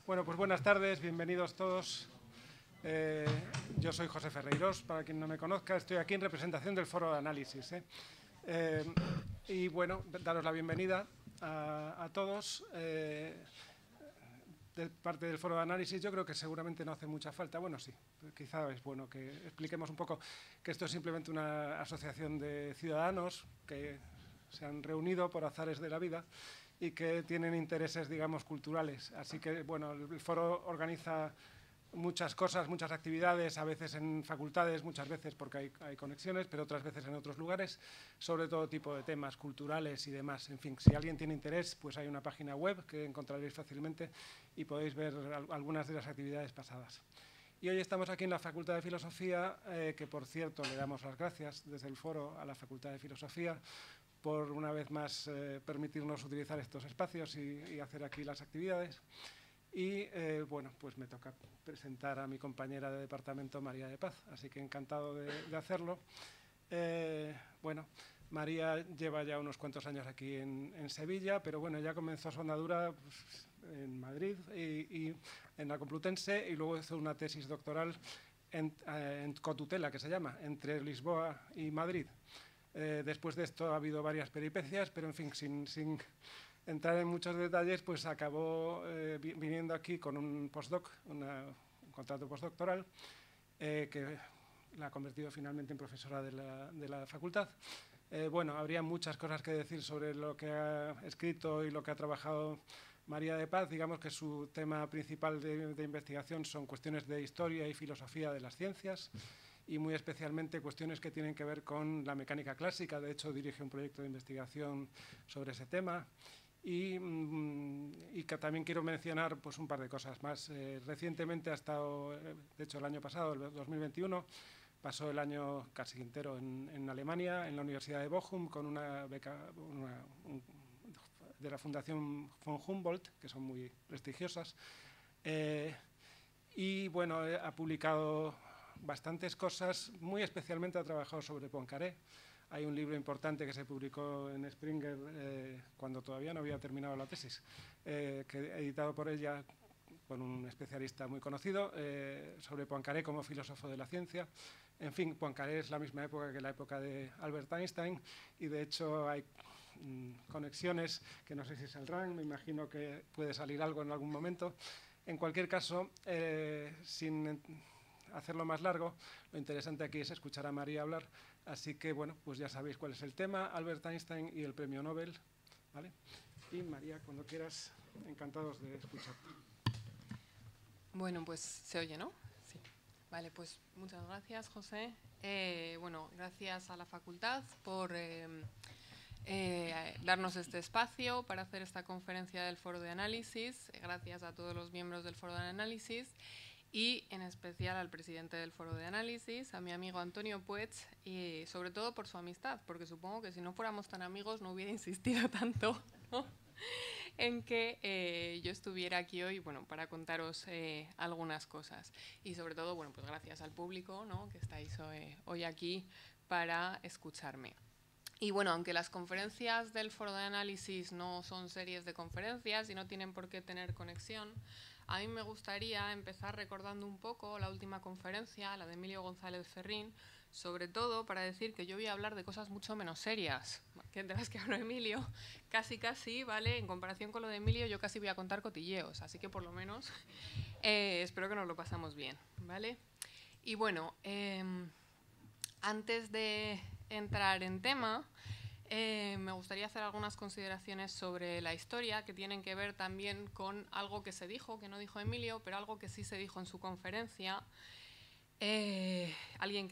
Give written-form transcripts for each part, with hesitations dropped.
Bueno, pues buenas tardes, bienvenidos todos. Yo soy José Ferreiros, para quien no me conozca, estoy aquí en representación del Foro de Análisis. Y bueno, daros la bienvenida a todos. De parte del Foro de Análisis, yo creo que seguramente no hace mucha falta. Bueno, sí, quizá es bueno que expliquemos un poco que esto es simplemente una asociación de ciudadanos que se han reunido por azares de la vida y que tienen intereses, digamos, culturales. Así que, bueno, el foro organiza muchas cosas, muchas actividades, a veces en facultades, muchas veces porque hay conexiones, pero otras veces en otros lugares, sobre todo tipo de temas culturales y demás. En fin, si alguien tiene interés, pues hay una página web que encontraréis fácilmente y podéis ver algunas de las actividades pasadas. Y hoy estamos aquí en la Facultad de Filosofía, que por cierto le damos las gracias desde el foro a la Facultad de Filosofía por una vez más permitirnos utilizar estos espacios y hacer aquí las actividades. Y bueno, pues me toca presentar a mi compañera de departamento, María de Paz, así que encantado de hacerlo. Bueno, María lleva ya unos cuantos años aquí en Sevilla, pero bueno, ya comenzó su andadura pues, en Madrid y en la Complutense, y luego hizo una tesis doctoral en cotutela, que se llama, entre Lisboa y Madrid. Después de esto ha habido varias peripecias, pero en fin, sin entrar en muchos detalles, pues acabó viniendo aquí con un postdoc, un contrato postdoctoral, que la ha convertido finalmente en profesora de la facultad. Bueno, habría muchas cosas que decir sobre lo que ha escrito y lo que ha trabajado María de Paz. Digamos que su tema principal de investigación son cuestiones de historia y filosofía de las ciencias, y muy especialmente cuestiones que tienen que ver con la mecánica clásica. De hecho, dirige un proyecto de investigación sobre ese tema. Y que también quiero mencionar pues, un par de cosas más. Recientemente ha estado, de hecho el año pasado, el 2021, pasó el año casi entero en Alemania, en la Universidad de Bochum, con una beca de la Fundación von Humboldt, que son muy prestigiosas. Y bueno, ha publicado bastantes cosas, muy especialmente ha trabajado sobre Poincaré. Hay un libro importante que se publicó en Springer cuando todavía no había terminado la tesis, editado por ella con un especialista muy conocido, sobre Poincaré como filósofo de la ciencia. En fin, Poincaré es la misma época que la época de Albert Einstein, y de hecho hay conexiones que no sé si saldrán, me imagino que puede salir algo en algún momento. En cualquier caso, sin hacerlo más largo, lo interesante aquí es escuchar a María hablar, así que bueno, pues ya sabéis cuál es el tema, Albert Einstein y el premio Nobel, ¿vale? Y María, cuando quieras, encantados de escucharte. Bueno, pues se oye, ¿no? Sí. Vale, pues muchas gracias, José. Bueno, gracias a la facultad por darnos este espacio para hacer esta conferencia del Foro de Análisis. Gracias a todos los miembros del Foro de Análisis y en especial al presidente del Foro de Análisis, a mi amigo Antonio Puig, y sobre todo por su amistad, porque supongo que si no fuéramos tan amigos no hubiera insistido tanto, ¿no?, en que yo estuviera aquí hoy, bueno, para contaros algunas cosas. Y sobre todo, bueno, pues gracias al público, ¿no?, que estáis hoy aquí para escucharme. Y bueno, aunque las conferencias del Foro de Análisis no son series de conferencias y no tienen por qué tener conexión, a mí me gustaría empezar recordando un poco la última conferencia, la de Emilio González Ferrín, sobre todo para decir que yo voy a hablar de cosas mucho menos serias que de las que habló Emilio, casi, ¿vale? En comparación con lo de Emilio, yo casi voy a contar cotilleos, así que por lo menos espero que nos lo pasamos bien, ¿vale? Y bueno, antes de entrar en tema, me gustaría hacer algunas consideraciones sobre la historia que tienen que ver también con algo que se dijo, que no dijo Emilio, pero algo que sí se dijo en su conferencia. Alguien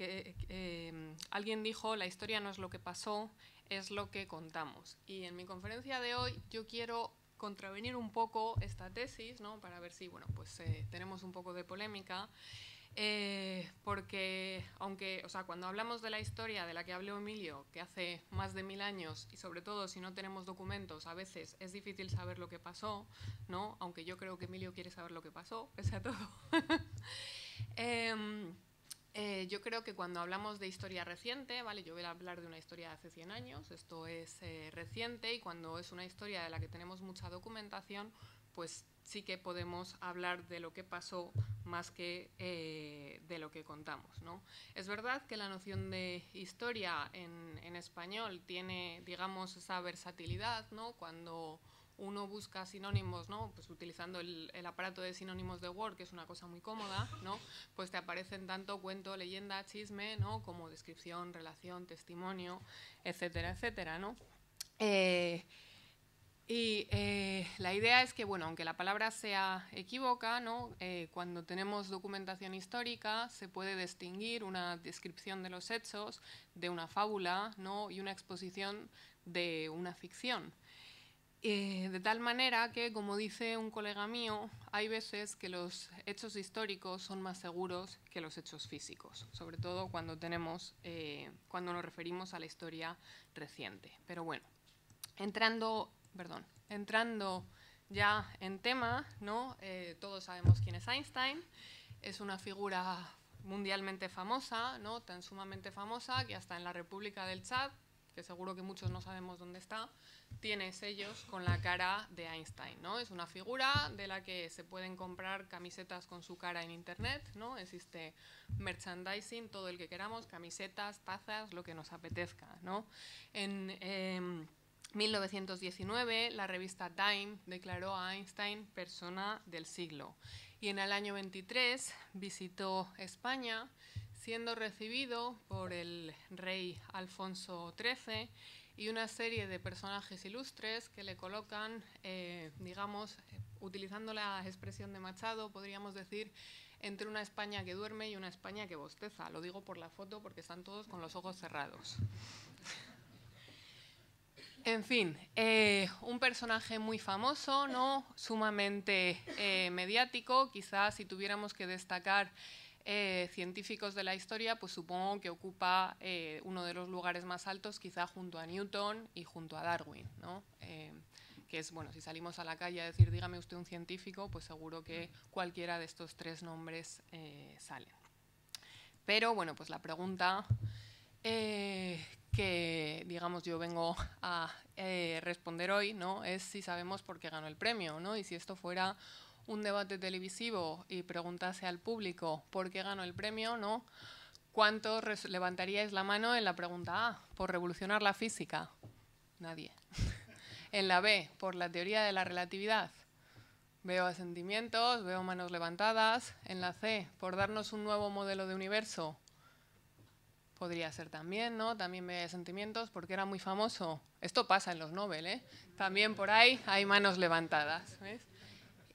dijo: la historia no es lo que pasó, es lo que contamos. Y en mi conferencia de hoy yo quiero contravenir un poco esta tesis, ¿no?, para ver si, bueno, pues tenemos un poco de polémica. Porque aunque, o sea, cuando hablamos de la historia de la que habló Emilio, que hace más de 1000 años, y sobre todo si no tenemos documentos, a veces es difícil saber lo que pasó, ¿no?, aunque yo creo que Emilio quiere saber lo que pasó, pese a todo. Yo creo que cuando hablamos de historia reciente, ¿vale?, yo voy a hablar de una historia de hace 100 años, esto es reciente, y cuando es una historia de la que tenemos mucha documentación, pues sí que podemos hablar de lo que pasó más que de lo que contamos, ¿no? Es verdad que la noción de historia en español tiene, digamos, esa versatilidad, ¿no? Cuando uno busca sinónimos, ¿no? Pues utilizando el aparato de sinónimos de Word, que es una cosa muy cómoda, ¿no? Pues te aparecen tanto cuento, leyenda, chisme, ¿no? Como descripción, relación, testimonio, etcétera, etcétera, ¿no? La idea es que, bueno, aunque la palabra sea equívoca, ¿no? Cuando tenemos documentación histórica se puede distinguir una descripción de los hechos de una fábula, ¿no? Y una exposición de una ficción. De tal manera que, como dice un colega mío, hay veces que los hechos históricos son más seguros que los hechos físicos, sobre todo cuando nos referimos a la historia reciente. Pero bueno, entrando ya en tema, ¿no? Todos sabemos quién es Einstein. Es una figura mundialmente famosa, ¿no? Tan sumamente famosa que hasta en la República del Chad, que seguro que muchos no sabemos dónde está, tiene sellos con la cara de Einstein, ¿no? Es una figura de la que se pueden comprar camisetas con su cara en internet, ¿no? Existe merchandising, todo el que queramos, camisetas, tazas, lo que nos apetezca, ¿no? En 1919, la revista Time declaró a Einstein persona del siglo. Y en el año 23 visitó España, siendo recibido por el rey Alfonso XIII y una serie de personajes ilustres que le colocan, digamos, utilizando la expresión de Machado, podríamos decir, entre una España que duerme y una España que bosteza. Lo digo por la foto porque están todos con los ojos cerrados. En fin, un personaje muy famoso, ¿no? Sumamente mediático. Quizás si tuviéramos que destacar científicos de la historia, pues supongo que ocupa uno de los lugares más altos, quizá junto a Newton y junto a Darwin, ¿no? Que es, bueno, si salimos a la calle a decir, dígame usted un científico, pues seguro que cualquiera de estos tres nombres salen. Pero, bueno, pues la pregunta que, digamos, yo vengo a responder hoy, ¿no? Es si sabemos por qué ganó el premio, ¿no? Y si esto fuera un debate televisivo y preguntase al público por qué ganó el premio, ¿no? ¿Cuántos levantaríais la mano en la pregunta A? ¿Por revolucionar la física? Nadie. En la B, por la teoría de la relatividad. Veo asentimientos, veo manos levantadas. En la C, por darnos un nuevo modelo de universo. Podría ser también, ¿no? También veo asentimientos porque era muy famoso. Esto pasa en los Nobel, ¿eh? También por ahí hay manos levantadas, ¿ves?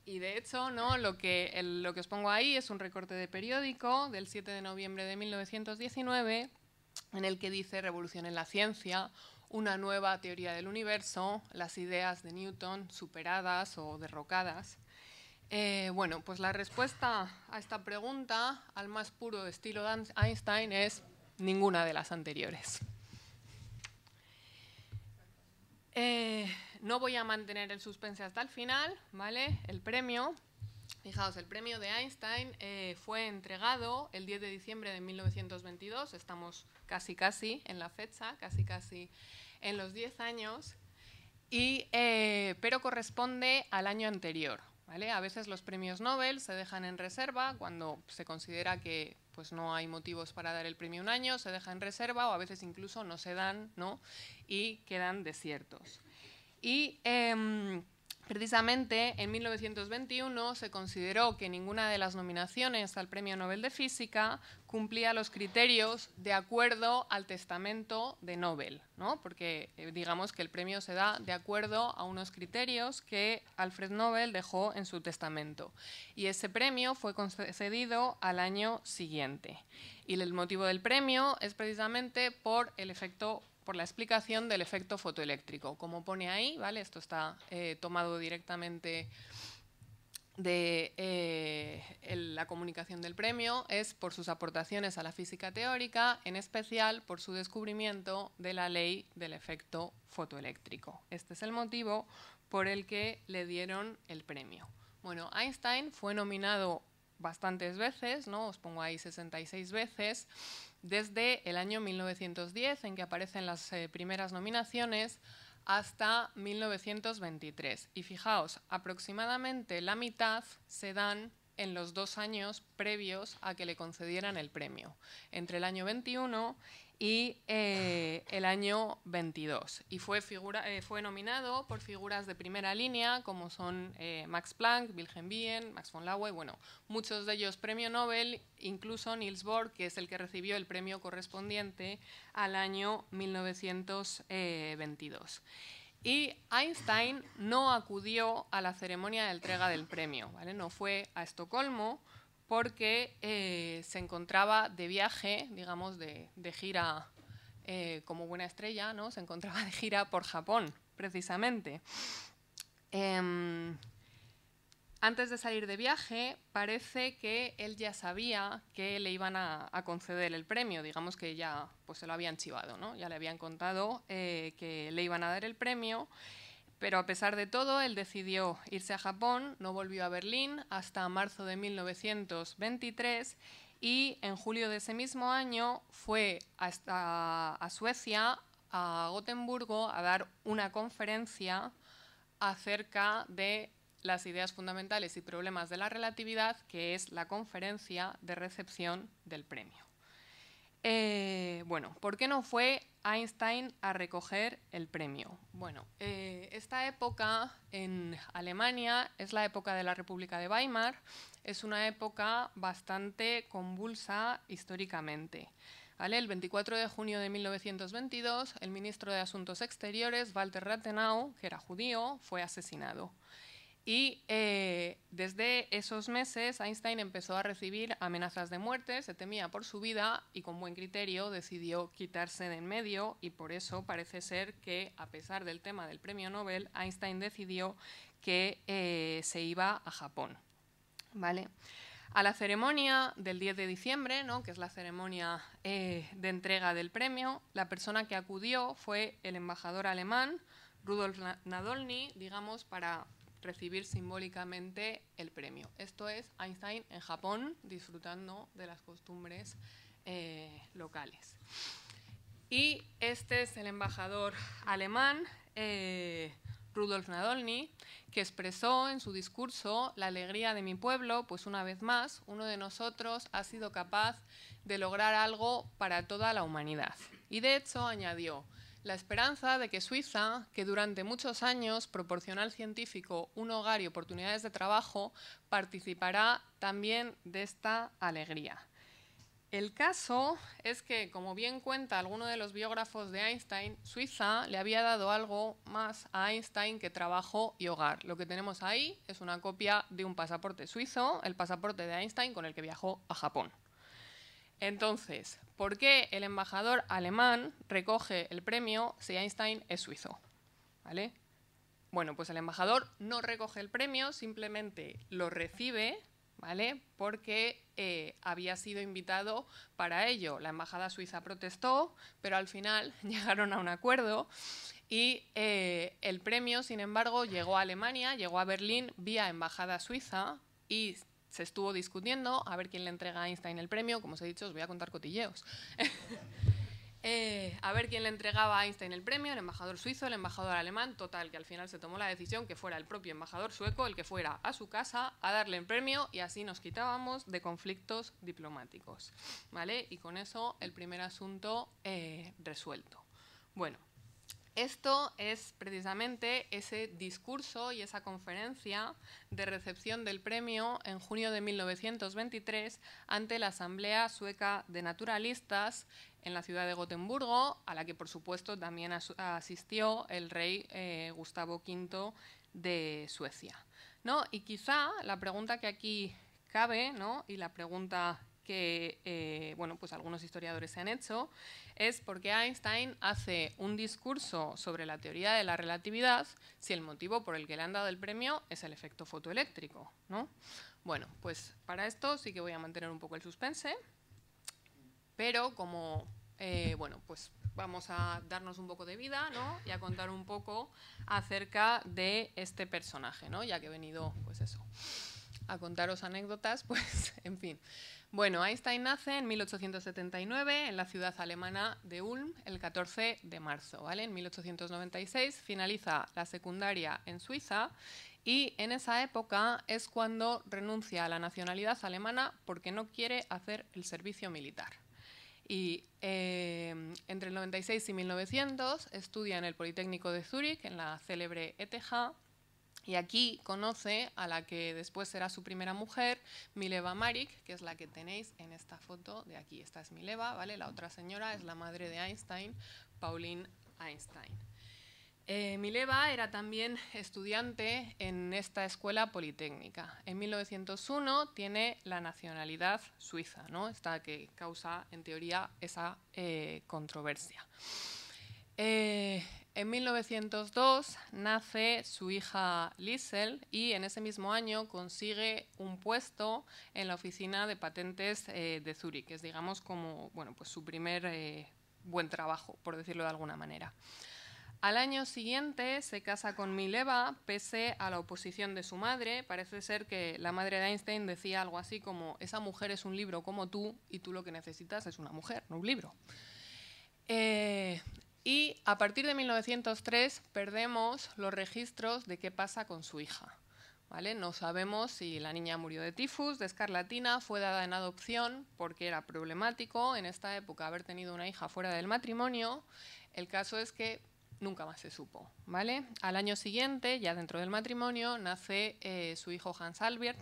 Y de hecho, ¿no? Lo que os pongo ahí es un recorte de periódico del 7 de noviembre de 1919 en el que dice revolución en la ciencia, una nueva teoría del universo, las ideas de Newton superadas o derrocadas. Bueno, pues la respuesta a esta pregunta, al más puro estilo de Einstein, es ninguna de las anteriores. No voy a mantener el suspense hasta el final, ¿vale? El premio, fijaos, el premio de Einstein fue entregado el 10 de diciembre de 1922, estamos casi en la fecha, casi en los 10 años, pero corresponde al año anterior, ¿vale? A veces los premios Nobel se dejan en reserva cuando se considera que pues, no hay motivos para dar el premio un año, se deja en reserva o a veces incluso no se dan, ¿no? Y quedan desiertos. Y precisamente en 1921 se consideró que ninguna de las nominaciones al Premio Nobel de Física cumplía los criterios de acuerdo al testamento de Nobel, ¿no? Porque digamos que el premio se da de acuerdo a unos criterios que Alfred Nobel dejó en su testamento. Y ese premio fue concedido al año siguiente. Y el motivo del premio es precisamente por la explicación del efecto fotoeléctrico. Como pone ahí, ¿vale? Esto está tomado directamente de la comunicación del premio, es por sus aportaciones a la física teórica, en especial por su descubrimiento de la ley del efecto fotoeléctrico. Este es el motivo por el que le dieron el premio. Bueno, Einstein fue nominado bastantes veces, ¿no? Os pongo ahí 66 veces, desde el año 1910, en que aparecen las primeras nominaciones, hasta 1923. Y fijaos, aproximadamente la mitad se dan en los 2 años previos a que le concedieran el premio, entre el año 21 y el año 22. Y fue nominado por figuras de primera línea, como son Max Planck, Wilhelm Wien, Max von Laue, bueno, muchos de ellos premio Nobel, incluso Niels Bohr, que es el que recibió el premio correspondiente al año 1922. Y Einstein no acudió a la ceremonia de entrega del premio, ¿vale? No fue a Estocolmo porque se encontraba de viaje, digamos, de gira como buena estrella, ¿no? Se encontraba de gira por Japón, precisamente. Antes de salir de viaje, parece que él ya sabía que le iban a conceder el premio, digamos que ya pues, se lo habían chivado, ¿no? Ya le habían contado que le iban a dar el premio, pero a pesar de todo, él decidió irse a Japón, no volvió a Berlín hasta marzo de 1923 y en julio de ese mismo año fue a Suecia, a Gotemburgo, a dar una conferencia acerca de las ideas fundamentales y problemas de la relatividad, que es la conferencia de recepción del premio. Bueno, ¿por qué no fue Einstein a recoger el premio? Bueno, esta época en Alemania es la época de la República de Weimar, es una época bastante convulsa históricamente. ¿Vale? El 24 de junio de 1922, el ministro de Asuntos Exteriores, Walter Rathenau, que era judío, fue asesinado. Y desde esos meses Einstein empezó a recibir amenazas de muerte, se temía por su vida y con buen criterio decidió quitarse de en medio y por eso parece ser que a pesar del tema del premio Nobel, Einstein decidió que se iba a Japón. ¿Vale? A la ceremonia del 10 de diciembre, ¿no? Que es la ceremonia de entrega del premio, la persona que acudió fue el embajador alemán Rudolf Nadolny, digamos, para recibir simbólicamente el premio. Esto es Einstein en Japón, disfrutando de las costumbres locales. Y este es el embajador alemán, Rudolf Nadolny, que expresó en su discurso la alegría de mi pueblo, pues una vez más, uno de nosotros ha sido capaz de lograr algo para toda la humanidad. Y de hecho añadió, la esperanza de que Suiza, que durante muchos años proporcionó al científico un hogar y oportunidades de trabajo, participará también de esta alegría. El caso es que, como bien cuenta alguno de los biógrafos de Einstein, Suiza le había dado algo más a Einstein que trabajo y hogar. Lo que tenemos ahí es una copia de un pasaporte suizo, el pasaporte de Einstein con el que viajó a Japón. Entonces, ¿por qué el embajador alemán recoge el premio si Einstein es suizo? ¿Vale? Bueno, pues el embajador no recoge el premio, simplemente lo recibe, ¿vale? Porque había sido invitado para ello. La embajada suiza protestó, pero al final llegaron a un acuerdo y el premio, sin embargo, llegó a Alemania, llegó a Berlín vía embajada suiza y se estuvo discutiendo a ver quién le entrega a Einstein el premio. Como os he dicho, os voy a contar cotilleos. A ver quién le entregaba a Einstein el premio, el embajador suizo, el embajador alemán. Total, que al final se tomó la decisión que fuera el propio embajador sueco el que fuera a su casa a darle el premio y así nos quitábamos de conflictos diplomáticos. ¿Vale? Y con eso el primer asunto resuelto. Bueno. Esto es precisamente ese discurso y esa conferencia de recepción del premio en junio de 1923 ante la Asamblea Sueca de Naturalistas en la ciudad de Gotemburgo, a la que por supuesto también asistió el rey Gustavo V de Suecia, ¿no? Y quizá la pregunta que aquí cabe, ¿no? Y la pregunta que bueno, pues algunos historiadores se han hecho, es por qué Einstein hace un discurso sobre la teoría de la relatividad si el motivo por el que le han dado el premio es el efecto fotoeléctrico, ¿no? Bueno, pues para esto sí que voy a mantener un poco el suspense, pero como, bueno, pues vamos a darnos un poco de vida, ¿no? Y a contar un poco acerca de este personaje, ¿no? Ya que he venido, pues eso, a contaros anécdotas, pues, en fin. Bueno, Einstein nace en 1879 en la ciudad alemana de Ulm, el 14 de marzo, ¿vale? En 1896 finaliza la secundaria en Suiza y en esa época es cuando renuncia a la nacionalidad alemana porque no quiere hacer el servicio militar. Y entre el 96 y 1900 estudia en el Politécnico de Zúrich, en la célebre ETH, y aquí conoce a la que después será su primera mujer, Mileva Maric, que es la que tenéis en esta foto de aquí. Esta es Mileva, ¿vale? La otra señora es la madre de Einstein, Pauline Einstein. Mileva era también estudiante en esta escuela politécnica. En 1901 tiene la nacionalidad suiza, ¿no? Esta que causa, en teoría, esa controversia. En 1902 nace su hija Liesel y en ese mismo año consigue un puesto en la oficina de patentes de Zúrich, que es, digamos, como, bueno, pues su primer buen trabajo, por decirlo de alguna manera. Al año siguiente se casa con Mileva, pese a la oposición de su madre. Parece ser que la madre de Einstein decía algo así como: esa mujer es un libro como tú y tú lo que necesitas es una mujer, no un libro. Y a partir de 1903 perdemos los registros de qué pasa con su hija, ¿vale? No sabemos si la niña murió de tifus, de escarlatina, fue dada en adopción porque era problemático en esta época haber tenido una hija fuera del matrimonio. El caso es que nunca más se supo, ¿vale? Al año siguiente, ya dentro del matrimonio, nace su hijo Hans Albert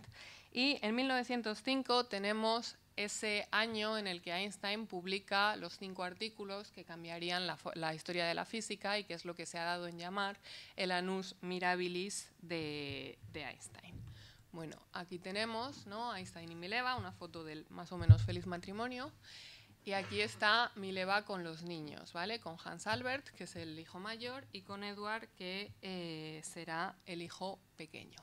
y en 1905 tenemos ese año en el que Einstein publica los 5 artículos que cambiarían la historia de la física y que es lo que se ha dado en llamar el Annus Mirabilis de Einstein. Bueno, aquí tenemos, ¿no?, Einstein y Mileva, una foto del más o menos feliz matrimonio. Y aquí está Mileva con los niños, ¿vale? Con Hans Albert, que es el hijo mayor, y con Eduard, que será el hijo pequeño.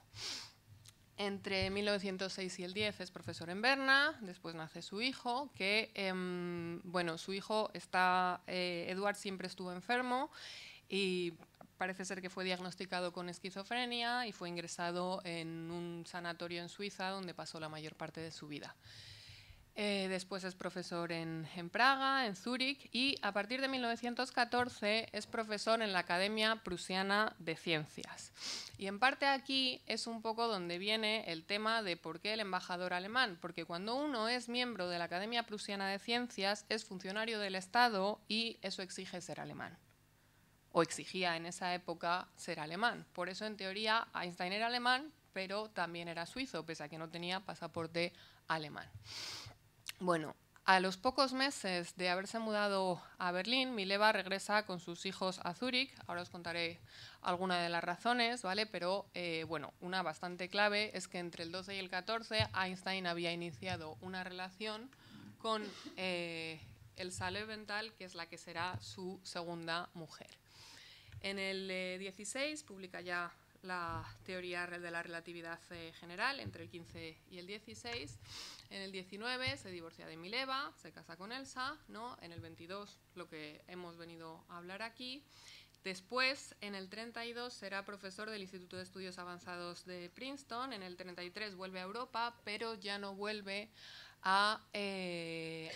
Entre 1906 y el 10 es profesor en Berna, después nace su hijo, que, bueno, su hijo está, Eduard siempre estuvo enfermo y parece ser que fue diagnosticado con esquizofrenia y fue ingresado en un sanatorio en Suiza donde pasó la mayor parte de su vida. Después es profesor en Praga, en Zúrich, y a partir de 1914 es profesor en la Academia Prusiana de Ciencias. Y en parte aquí es un poco donde viene el tema de por qué el embajador alemán, porque cuando uno es miembro de la Academia Prusiana de Ciencias es funcionario del Estado y eso exige ser alemán. O exigía en esa época ser alemán. Por eso, en teoría, Einstein era alemán, pero también era suizo, pese a que no tenía pasaporte alemán. Bueno, a los pocos meses de haberse mudado a Berlín, Mileva regresa con sus hijos a Zúrich. Ahora os contaré alguna de las razones, ¿vale? Pero, bueno, una bastante clave es que entre el 12 y el 14 Einstein había iniciado una relación con Elsa Leventhal, que es la que será su segunda mujer. En el 16 publica ya la teoría de la relatividad general, entre el 15 y el 16. En el 19 se divorcia de Mileva, se casa con Elsa, ¿no? En el 22, lo que hemos venido a hablar aquí. Después, en el 32, será profesor del Instituto de Estudios Avanzados de Princeton. En el 33 vuelve a Europa, pero ya no vuelve a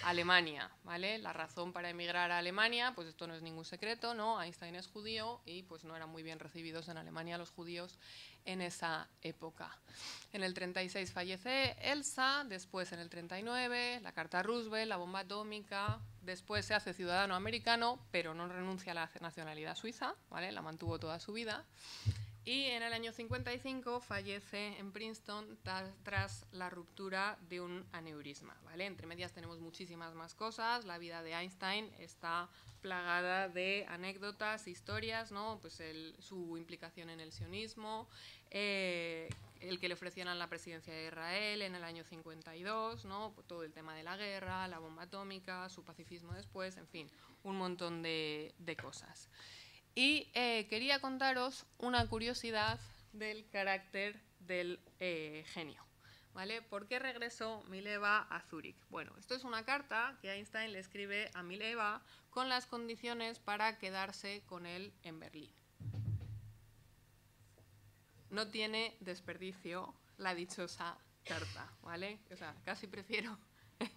Alemania, ¿vale? La razón para emigrar a Alemania, pues esto no es ningún secreto, ¿no? Einstein es judío y pues no eran muy bien recibidos en Alemania los judíos en esa época. En el 36 fallece Elsa, después en el 39 la carta Roosevelt, la bomba atómica, después se hace ciudadano americano, pero no renuncia a la nacionalidad suiza, ¿vale? La mantuvo toda su vida. Y en el año 55 fallece en Princeton tras la ruptura de un aneurisma, ¿vale? Entre medias tenemos muchísimas más cosas. La vida de Einstein está plagada de anécdotas, historias, ¿no? Pues su implicación en el sionismo, el que le ofrecieran la presidencia de Israel en el año 52, ¿no? Pues todo el tema de la guerra, la bomba atómica, su pacifismo después, en fin, un montón de cosas. Y quería contaros una curiosidad del carácter del genio, ¿vale? ¿Por qué regresó Mileva a Zúrich? Bueno, esto es una carta que Einstein le escribe a Mileva con las condiciones para quedarse con él en Berlín. No tiene desperdicio la dichosa carta, ¿vale? O sea, casi prefiero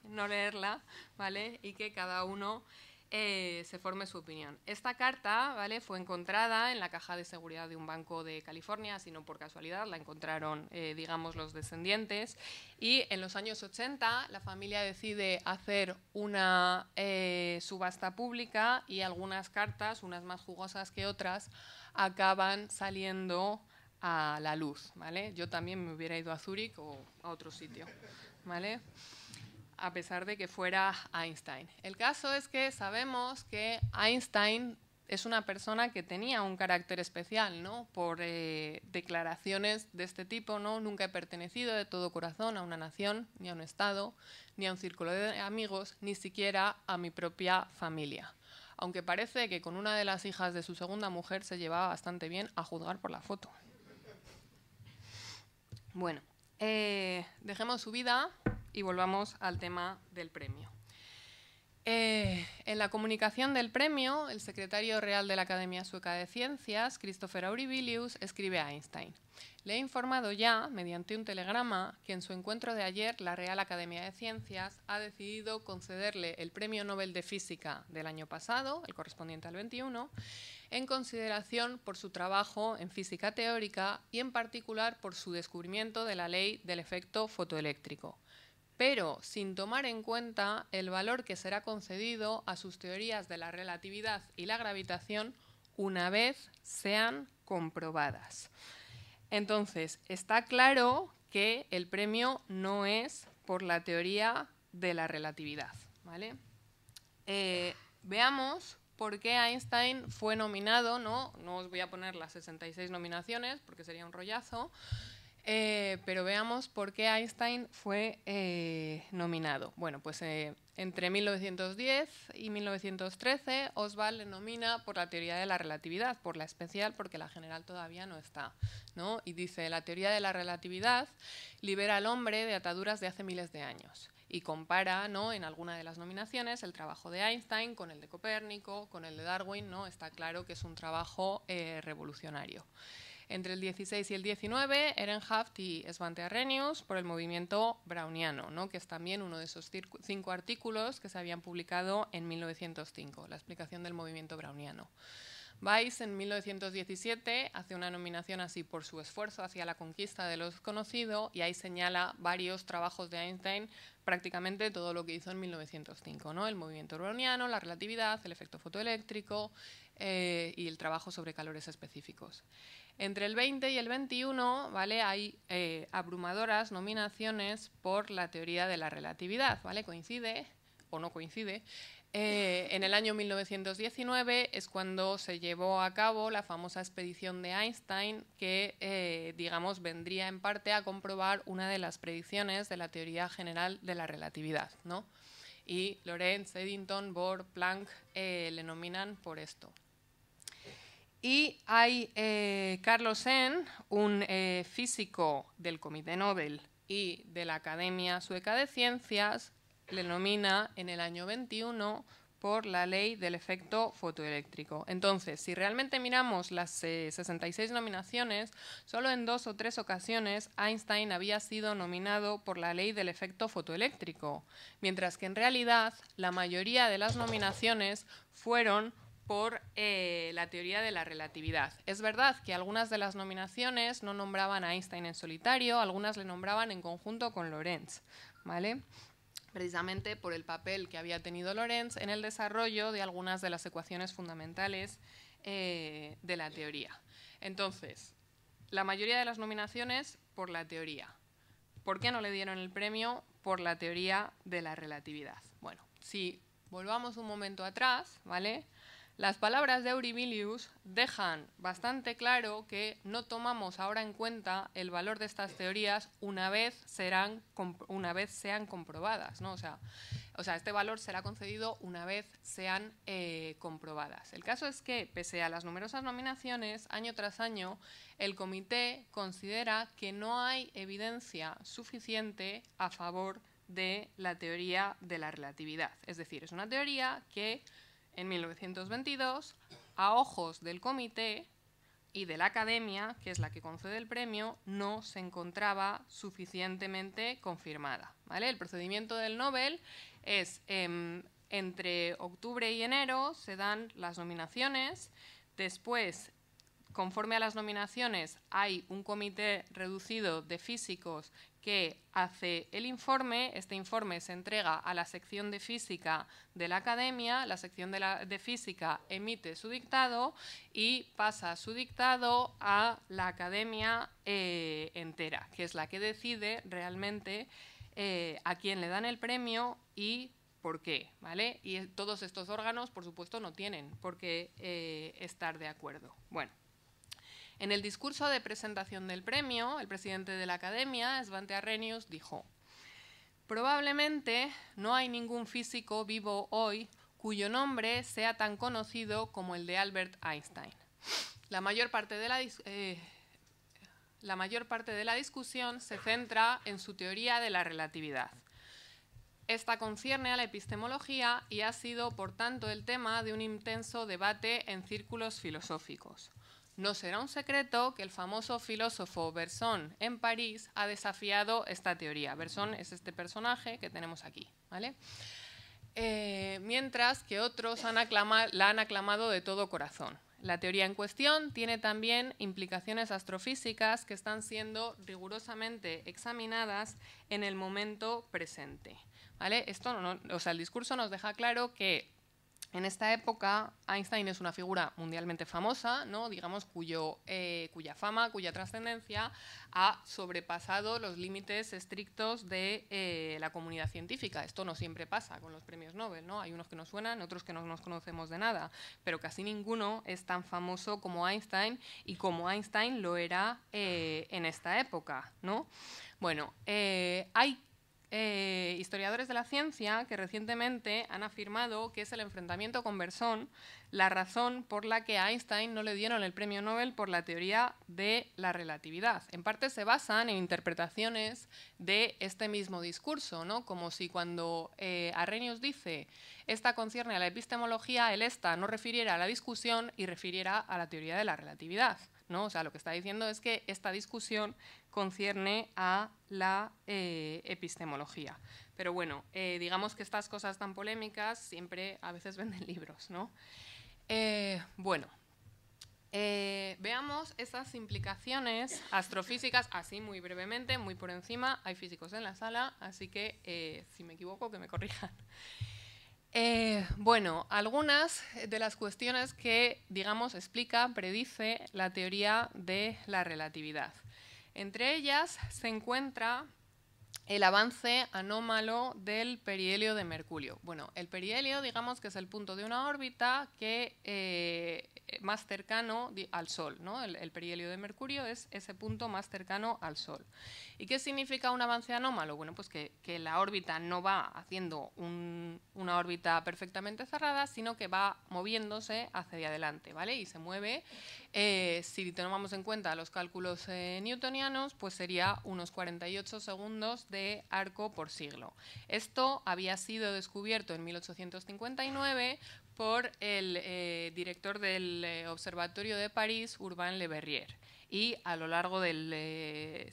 no leerla, ¿vale? Y que cada uno se forme su opinión. Esta carta, ¿vale?, fue encontrada en la caja de seguridad de un banco de California, así no por casualidad, la encontraron, digamos, los descendientes. Y en los años 80 la familia decide hacer una subasta pública y algunas cartas, unas más jugosas que otras, acaban saliendo a la luz, ¿vale? Yo también me hubiera ido a Zúrich o a otro sitio, ¿vale?, a pesar de que fuera Einstein. El caso es que sabemos que Einstein es una persona que tenía un carácter especial, ¿no?, por declaraciones de este tipo, ¿no? Nunca he pertenecido de todo corazón a una nación, ni a un estado, ni a un círculo de amigos, ni siquiera a mi propia familia. Aunque parece que con una de las hijas de su segunda mujer se llevaba bastante bien, a juzgar por la foto. Bueno, dejemos su vida y volvamos al tema del premio. En la comunicación del premio, el secretario real de la Academia Sueca de Ciencias, Christopher Aurelius, escribe a Einstein: le he informado ya, mediante un telegrama, que en su encuentro de ayer la Real Academia de Ciencias ha decidido concederle el Premio Nobel de Física del año pasado, el correspondiente al 21, en consideración por su trabajo en física teórica y en particular por su descubrimiento de la ley del efecto fotoeléctrico, pero sin tomar en cuenta el valor que será concedido a sus teorías de la relatividad y la gravitación una vez sean comprobadas. Entonces, está claro que el premio no es por la teoría de la relatividad, ¿vale? Veamos por qué Einstein fue nominado, ¿no? No os voy a poner las 66 nominaciones porque sería un rollazo, pero veamos por qué Einstein fue nominado. Bueno, pues entre 1910 y 1913 Oswald le nomina por la teoría de la relatividad, por la especial porque la general todavía no está, ¿no? Y dice: la teoría de la relatividad libera al hombre de ataduras de hace miles de años. Y compara, ¿no?, en alguna de las nominaciones el trabajo de Einstein con el de Copérnico, con el de Darwin, ¿no? Está claro que es un trabajo revolucionario. Entre el 16 y el 19, Ehrenhaft y Svante Arrhenius por el movimiento browniano, ¿no?, que es también uno de esos 5 artículos que se habían publicado en 1905, la explicación del movimiento browniano. Weiss en 1917 hace una nominación así por su esfuerzo hacia la conquista de lo desconocido y ahí señala varios trabajos de Einstein, prácticamente todo lo que hizo en 1905, ¿no? El movimiento browniano, la relatividad, el efecto fotoeléctrico y el trabajo sobre calores específicos. Entre el 20 y el 21, ¿vale?, hay abrumadoras nominaciones por la teoría de la relatividad, ¿vale? Coincide o no coincide. En el año 1919 es cuando se llevó a cabo la famosa expedición de Einstein que, digamos, vendría en parte a comprobar una de las predicciones de la teoría general de la relatividad, ¿no? Y Lorentz, Eddington, Bohr, Planck le nominan por esto. Y hay Carlos Ehn, un físico del Comité Nobel y de la Academia Sueca de Ciencias, le nomina en el año 21 por la ley del efecto fotoeléctrico. Entonces, si realmente miramos las 66 nominaciones, solo en 2 o 3 ocasiones Einstein había sido nominado por la ley del efecto fotoeléctrico, mientras que en realidad la mayoría de las nominaciones fueron por la teoría de la relatividad. Es verdad que algunas de las nominaciones no nombraban a Einstein en solitario, algunas le nombraban en conjunto con Lorentz, ¿vale?, precisamente por el papel que había tenido Lorentz en el desarrollo de algunas de las ecuaciones fundamentales de la teoría. Entonces, la mayoría de las nominaciones por la teoría. ¿Por qué no le dieron el premio? Por la teoría de la relatividad. Bueno, si volvamos un momento atrás, ¿vale?, las palabras de Aurelius dejan bastante claro que no tomamos ahora en cuenta el valor de estas teorías una vez sean comprobadas, ¿no? O sea, este valor será concedido una vez sean comprobadas. El caso es que, pese a las numerosas nominaciones, año tras año, el comité considera que no hay evidencia suficiente a favor de la teoría de la relatividad. Es decir, es una teoría que en 1922, a ojos del comité, y de la Academia, que es la que concede el premio, no se encontraba suficientemente confirmada, ¿vale? El procedimiento del Nobel es entre octubre y enero se dan las nominaciones, después, conforme a las nominaciones, hay un comité reducido de físicos que hace el informe. Este informe se entrega a la sección de física de la Academia, la sección de física emite su dictado y pasa su dictado a la Academia entera, que es la que decide realmente a quién le dan el premio y por qué, ¿vale? Y todos estos órganos, por supuesto, no tienen por qué estar de acuerdo. Bueno. En el discurso de presentación del premio, el presidente de la Academia, Svante Arrhenius, dijo: probablemente no hay ningún físico vivo hoy cuyo nombre sea tan conocido como el de Albert Einstein. La mayor parte de la discusión se centra en su teoría de la relatividad. Esta concierne a la epistemología y ha sido, por tanto, el tema de un intenso debate en círculos filosóficos. No será un secreto que el famoso filósofo Bergson en París ha desafiado esta teoría. Bergson es este personaje que tenemos aquí, ¿vale? Mientras que otros la han aclamado de todo corazón. La teoría en cuestión tiene también implicaciones astrofísicas que están siendo rigurosamente examinadas en el momento presente, ¿vale? El discurso nos deja claro que en esta época, Einstein es una figura mundialmente famosa, ¿no? Digamos, cuya fama, cuya trascendencia ha sobrepasado los límites estrictos de la comunidad científica. Esto no siempre pasa con los premios Nobel, ¿no? Hay unos que nos suenan, otros que no nos conocemos de nada, pero casi ninguno es tan famoso como Einstein y como Einstein lo era en esta época, ¿no? Bueno, hay historiadores de la ciencia que recientemente han afirmado que es el enfrentamiento con Bergson la razón por la que a Einstein no le dieron el premio Nobel por la teoría de la relatividad. En parte se basan en interpretaciones de este mismo discurso, ¿no? Como si cuando Arrhenius dice esta concierne a la epistemología, el esta no refiriera a la discusión y refiriera a la teoría de la relatividad, ¿no? O sea, lo que está diciendo es que esta discusión concierne a la epistemología. Pero bueno, digamos que estas cosas tan polémicas siempre a veces venden libros, ¿no? Veamos esas implicaciones astrofísicas, así muy brevemente, muy por encima. Hay físicos en la sala, así que si me equivoco, que me corrijan. Bueno, algunas de las cuestiones que, digamos, predice la teoría de la relatividad. Entre ellas se encuentra el avance anómalo del perihelio de Mercurio. Bueno, el perihelio, digamos que es el punto de una órbita que más cercano al Sol, ¿no? El perihelio de Mercurio es ese punto más cercano al Sol. ¿Y qué significa un avance anómalo? Bueno, pues que la órbita no va haciendo una órbita perfectamente cerrada, sino que va moviéndose hacia adelante, ¿vale? Y se mueve, si tomamos en cuenta los cálculos newtonianos, pues sería unos 48 segundos de arco por siglo. Esto había sido descubierto en 1859 por el director del Observatorio de París, Urbain Le Verrier. Y a lo largo del de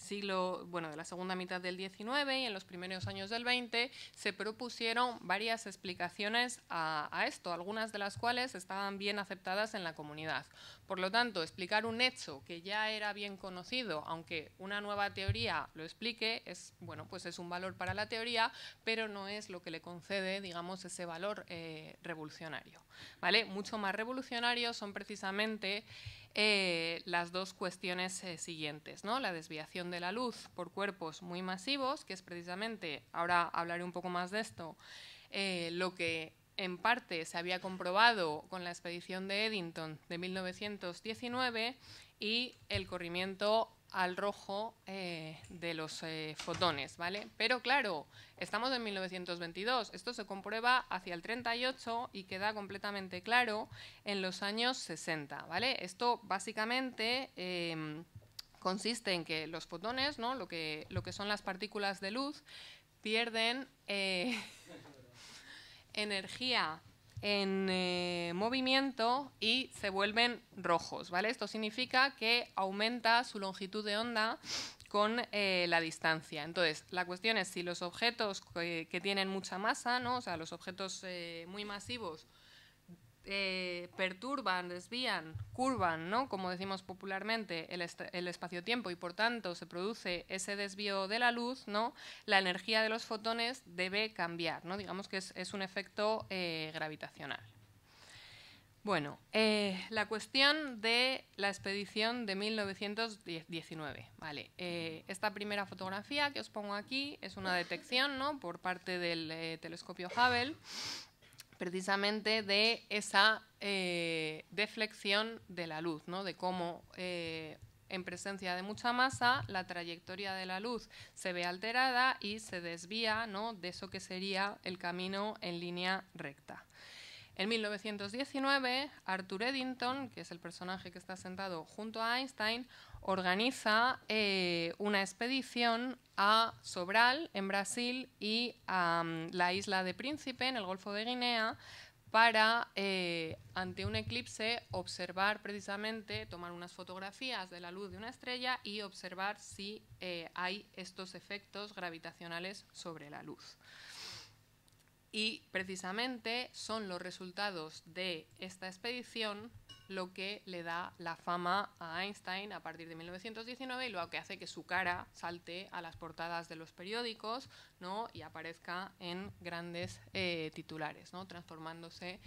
la segunda mitad del XIX y en los primeros años del XX, se propusieron varias explicaciones a esto, algunas de las cuales estaban bien aceptadas en la comunidad. Por lo tanto, explicar un hecho que ya era bien conocido, aunque una nueva teoría lo explique, es un valor para la teoría, pero no es lo que le concede, digamos, ese valor revolucionario, ¿vale? Mucho más revolucionarios son precisamente las dos cuestiones siguientes, ¿no? La desviación de la luz por cuerpos muy masivos, que es precisamente, ahora hablaré un poco más de esto, lo que en parte se había comprobado con la expedición de Eddington de 1919 y el corrimiento al rojo de los fotones, ¿vale? Pero claro, estamos en 1922, esto se comprueba hacia el 38 y queda completamente claro en los años 60, ¿vale? Esto básicamente consiste en que los fotones, ¿no? lo que son las partículas de luz, pierden energía en movimiento y se vuelven rojos, ¿vale? Esto significa que aumenta su longitud de onda con la distancia. Entonces, la cuestión es si los objetos que tienen mucha masa, ¿no? O sea, los objetos muy masivos, perturban, desvían, curvan, ¿no? Como decimos popularmente, el espacio-tiempo, y por tanto se produce ese desvío de la luz, ¿no? La energía de los fotones debe cambiar, ¿no? Digamos que es un efecto gravitacional. Bueno, la cuestión de la expedición de 1919. Vale, esta primera fotografía que os pongo aquí es una detección, ¿no? Por parte del telescopio Hubble, precisamente de esa deflexión de la luz, ¿no? De cómo en presencia de mucha masa la trayectoria de la luz se ve alterada y se desvía, ¿no? De eso que sería el camino en línea recta. En 1919, Arthur Eddington, que es el personaje que está sentado junto a Einstein, organiza una expedición a Sobral, en Brasil, y a la isla de Príncipe, en el Golfo de Guinea, para, ante un eclipse, observar precisamente, tomar unas fotografías de la luz de una estrella y observar si hay estos efectos gravitacionales sobre la luz. Y precisamente son los resultados de esta expedición lo que le da la fama a Einstein a partir de 1919 y lo que hace que su cara salte a las portadas de los periódicos, ¿no? Y aparezca en grandes titulares, ¿no? Transformándose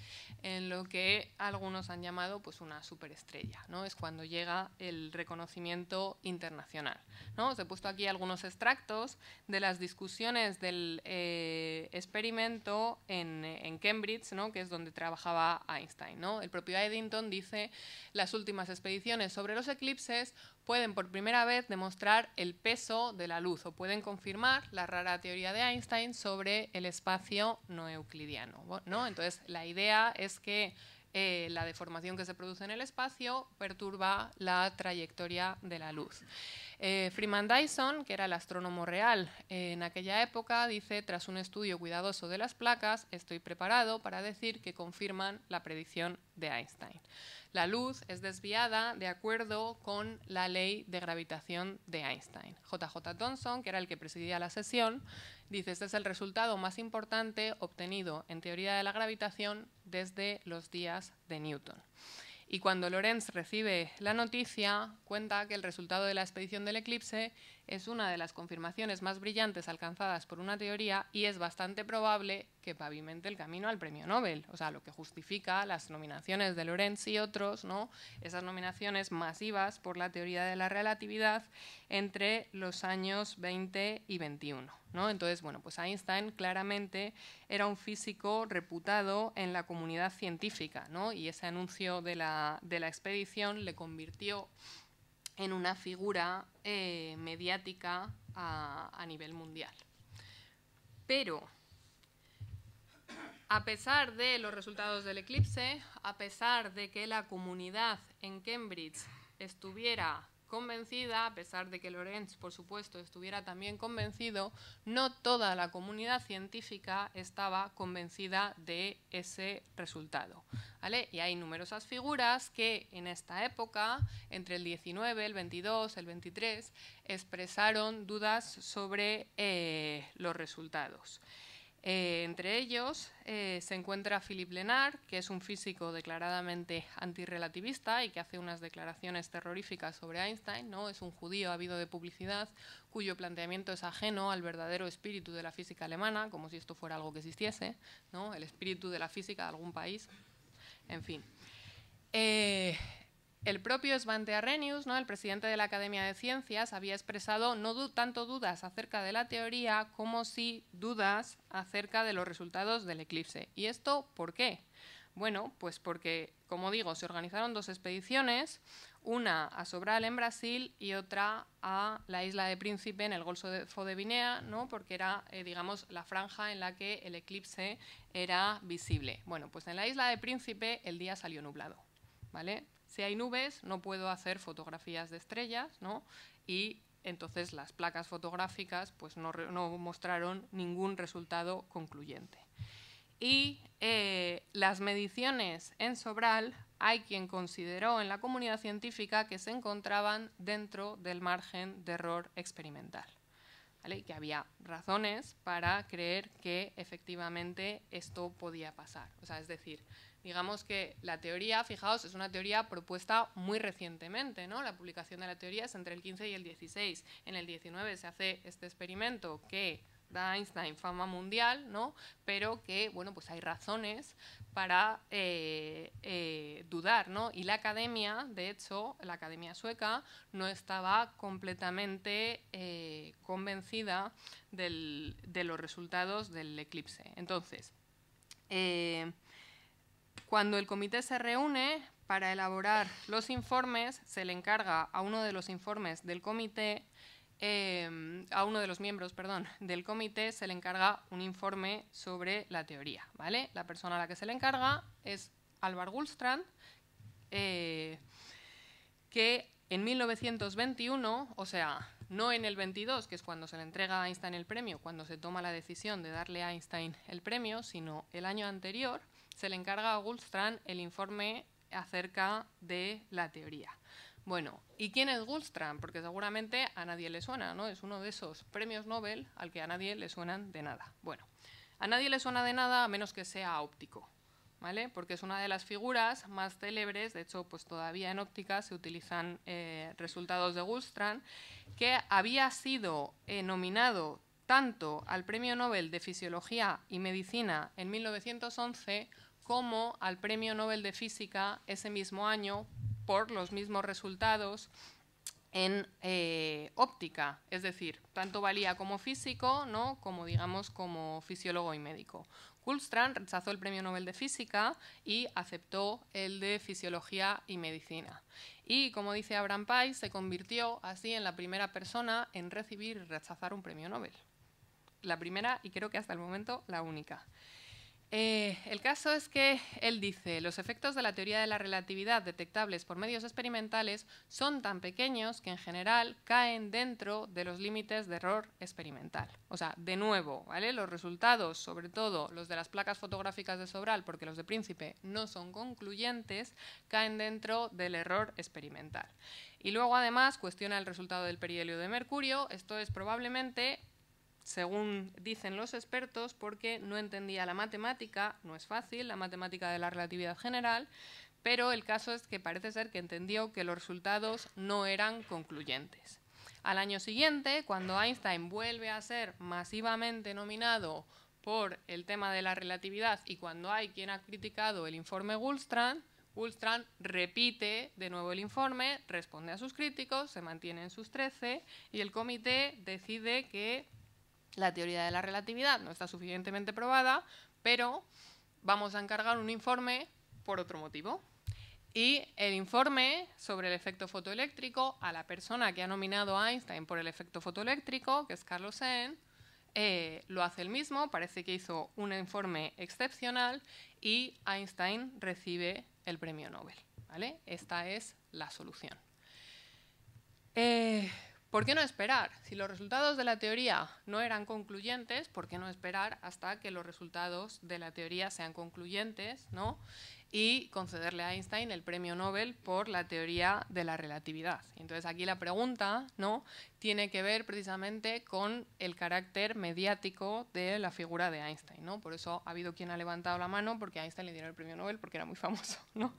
en lo que algunos han llamado pues, una superestrella, ¿no? Es cuando llega el reconocimiento internacional, ¿no? Os he puesto aquí algunos extractos de las discusiones del experimento en Cambridge, ¿no? Que es donde trabajaba Einstein, ¿no? El propio Eddington dice: las últimas expediciones sobre los eclipses pueden por primera vez demostrar el peso de la luz o pueden confirmar la rara teoría de Einstein sobre el espacio no euclidiano, ¿no? Entonces, la idea es que la deformación que se produce en el espacio perturba la trayectoria de la luz. Freeman Dyson, que era el astrónomo real en aquella época, dice: tras un estudio cuidadoso de las placas, estoy preparado para decir que confirman la predicción de Einstein. La luz es desviada de acuerdo con la ley de gravitación de Einstein. J.J. Thomson, que era el que presidía la sesión, dice: este es el resultado más importante obtenido en teoría de la gravitación desde los días de Newton. Y cuando Lorentz recibe la noticia, cuenta que el resultado de la expedición del eclipse es una de las confirmaciones más brillantes alcanzadas por una teoría y es bastante probable que pavimente el camino al premio Nobel. O sea, lo que justifica las nominaciones de Lorentz y otros, ¿no? Esas nominaciones masivas por la teoría de la relatividad entre los años 20 y 21. ¿no? Entonces, bueno, pues Einstein claramente era un físico reputado en la comunidad científica, ¿no? Y ese anuncio de la expedición le convirtió en una figura mediática a nivel mundial. Pero, a pesar de los resultados del eclipse, a pesar de que la comunidad en Cambridge estuviera convencida, a pesar de que Lorentz, por supuesto, estuviera también convencido, no toda la comunidad científica estaba convencida de ese resultado, ¿vale? Y hay numerosas figuras que en esta época, entre el 19, el 22, el 23, expresaron dudas sobre los resultados. Entre ellos se encuentra Philippe Lenard, que es un físico declaradamente antirrelativista y que hace unas declaraciones terroríficas sobre Einstein, ¿no? Es un judío ávido de publicidad cuyo planteamiento es ajeno al verdadero espíritu de la física alemana, como si esto fuera algo que existiese, ¿no? El espíritu de la física de algún país, en fin. El propio Svante Arrhenius, ¿no? El presidente de la Academia de Ciencias, había expresado no tanto dudas acerca de la teoría como sí dudas acerca de los resultados del eclipse. ¿Y esto por qué? Bueno, pues porque, como digo, se organizaron dos expediciones, una a Sobral en Brasil y otra a la isla de Príncipe en el Golfo de Guinea, ¿no? Porque era, digamos, la franja en la que el eclipse era visible. Bueno, pues en la isla de Príncipe el día salió nublado, ¿vale? Si hay nubes, no puedo hacer fotografías de estrellas, ¿no? Y entonces las placas fotográficas pues, no mostraron ningún resultado concluyente. y las mediciones en Sobral hay quien consideró en la comunidad científica que se encontraban dentro del margen de error experimental, ¿vale? Que había razones para creer que efectivamente esto podía pasar. O sea, es decir, digamos que la teoría, fijaos, es una teoría propuesta muy recientemente, ¿no? La publicación de la teoría es entre el 15 y el 16. En el 19 se hace este experimento que da a Einstein fama mundial, ¿no? Pero que, bueno, pues hay razones para dudar, ¿no? Y la academia, de hecho, la academia sueca, no estaba completamente convencida de los resultados del eclipse. Entonces, cuando el comité se reúne para elaborar los informes, se le encarga a uno de los informes del comité, a uno de los miembros, perdón, del comité se le encarga un informe sobre la teoría, ¿vale? La persona a la que se le encarga es Alvar Gullstrand, que en 1921, o sea, no en el 22, que es cuando se le entrega a Einstein el premio, cuando se toma la decisión de darle a Einstein el premio, sino el año anterior, se le encarga a Gullstrand el informe acerca de la teoría. Bueno, ¿y quién es Gullstrand? Porque seguramente a nadie le suena, ¿no? Es uno de esos premios Nobel al que a nadie le suenan de nada. Bueno, a nadie le suena de nada a menos que sea óptico, ¿vale? Porque es una de las figuras más célebres, de hecho, pues todavía en óptica se utilizan resultados de Gullstrand, que había sido nominado tanto al Premio Nobel de Fisiología y Medicina en 1911 como al Premio Nobel de Física ese mismo año por los mismos resultados en óptica, es decir, tanto valía como físico, ¿no? Como, digamos, como fisiólogo y médico. Gullstrand rechazó el Premio Nobel de Física y aceptó el de Fisiología y Medicina. Y, como dice Abraham Pais, se convirtió así en la primera persona en recibir y rechazar un premio Nobel. La primera y creo que hasta el momento la única. El caso es que él dice, los efectos de la teoría de la relatividad detectables por medios experimentales son tan pequeños que en general caen dentro de los límites de error experimental. O sea, de nuevo, ¿vale? Los resultados, sobre todo los de las placas fotográficas de Sobral, porque los de Príncipe no son concluyentes, caen dentro del error experimental. Y luego, además, cuestiona el resultado del perihelio de mercurio. Esto es probablemente, según dicen los expertos, porque no entendía la matemática, no es fácil, la matemática de la relatividad general, pero el caso es que parece ser que entendió que los resultados no eran concluyentes. Al año siguiente, cuando Einstein vuelve a ser masivamente nominado por el tema de la relatividad y cuando hay quien ha criticado el informe Gullstrand, Gullstrand repite de nuevo el informe, responde a sus críticos, se mantiene en sus 13 y el comité decide que la teoría de la relatividad no está suficientemente probada, pero vamos a encargar un informe por otro motivo. Y el informe sobre el efecto fotoeléctrico a la persona que ha nominado a Einstein por el efecto fotoeléctrico, que es Carlos Ehn, lo hace él mismo, parece que hizo un informe excepcional y Einstein recibe el premio Nobel, ¿vale? Esta es la solución. ¿Por qué no esperar? Si los resultados de la teoría no eran concluyentes, ¿por qué no esperar hasta que los resultados de la teoría sean concluyentes, ¿no? Y concederle a Einstein el premio Nobel por la teoría de la relatividad? Entonces aquí la pregunta, ¿no?, tiene que ver precisamente con el carácter mediático de la figura de Einstein, ¿no? Por eso ha habido quien ha levantado la mano porque a Einstein le dieron el premio Nobel porque era muy famoso, ¿no?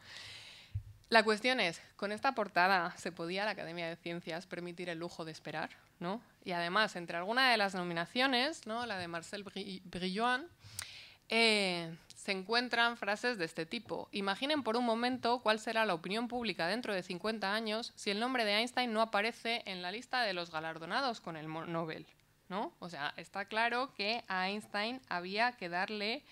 La cuestión es, ¿con esta portada se podía la Academia de Ciencias permitir el lujo de esperar, ¿no? Y además, entre algunas de las nominaciones, ¿no?, la de Marcel Brillouin, se encuentran frases de este tipo. Imaginen por un momento cuál será la opinión pública dentro de 50 años si el nombre de Einstein no aparece en la lista de los galardonados con el Nobel, ¿no? O sea, está claro que a Einstein había que darle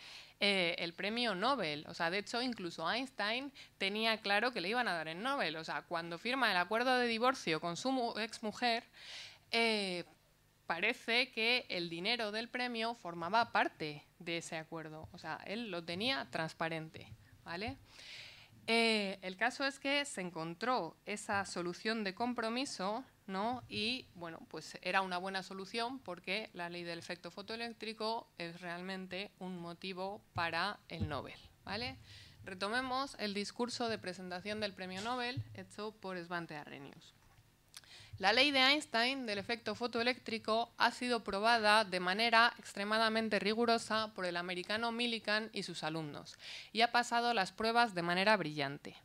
el premio Nobel. O sea, de hecho, incluso Einstein tenía claro que le iban a dar el Nobel. O sea, cuando firma el acuerdo de divorcio con su exmujer, parece que el dinero del premio formaba parte de ese acuerdo. O sea, él lo tenía transparente, ¿vale? El caso es que se encontró esa solución de compromiso, ¿no? Y bueno, pues era una buena solución porque la ley del efecto fotoeléctrico es realmente un motivo para el Nobel, ¿vale? Retomemos el discurso de presentación del premio Nobel hecho por Svante Arrhenius. La ley de Einstein del efecto fotoeléctrico ha sido probada de manera extremadamente rigurosa por el americano Millikan y sus alumnos y ha pasado las pruebas de manera brillante.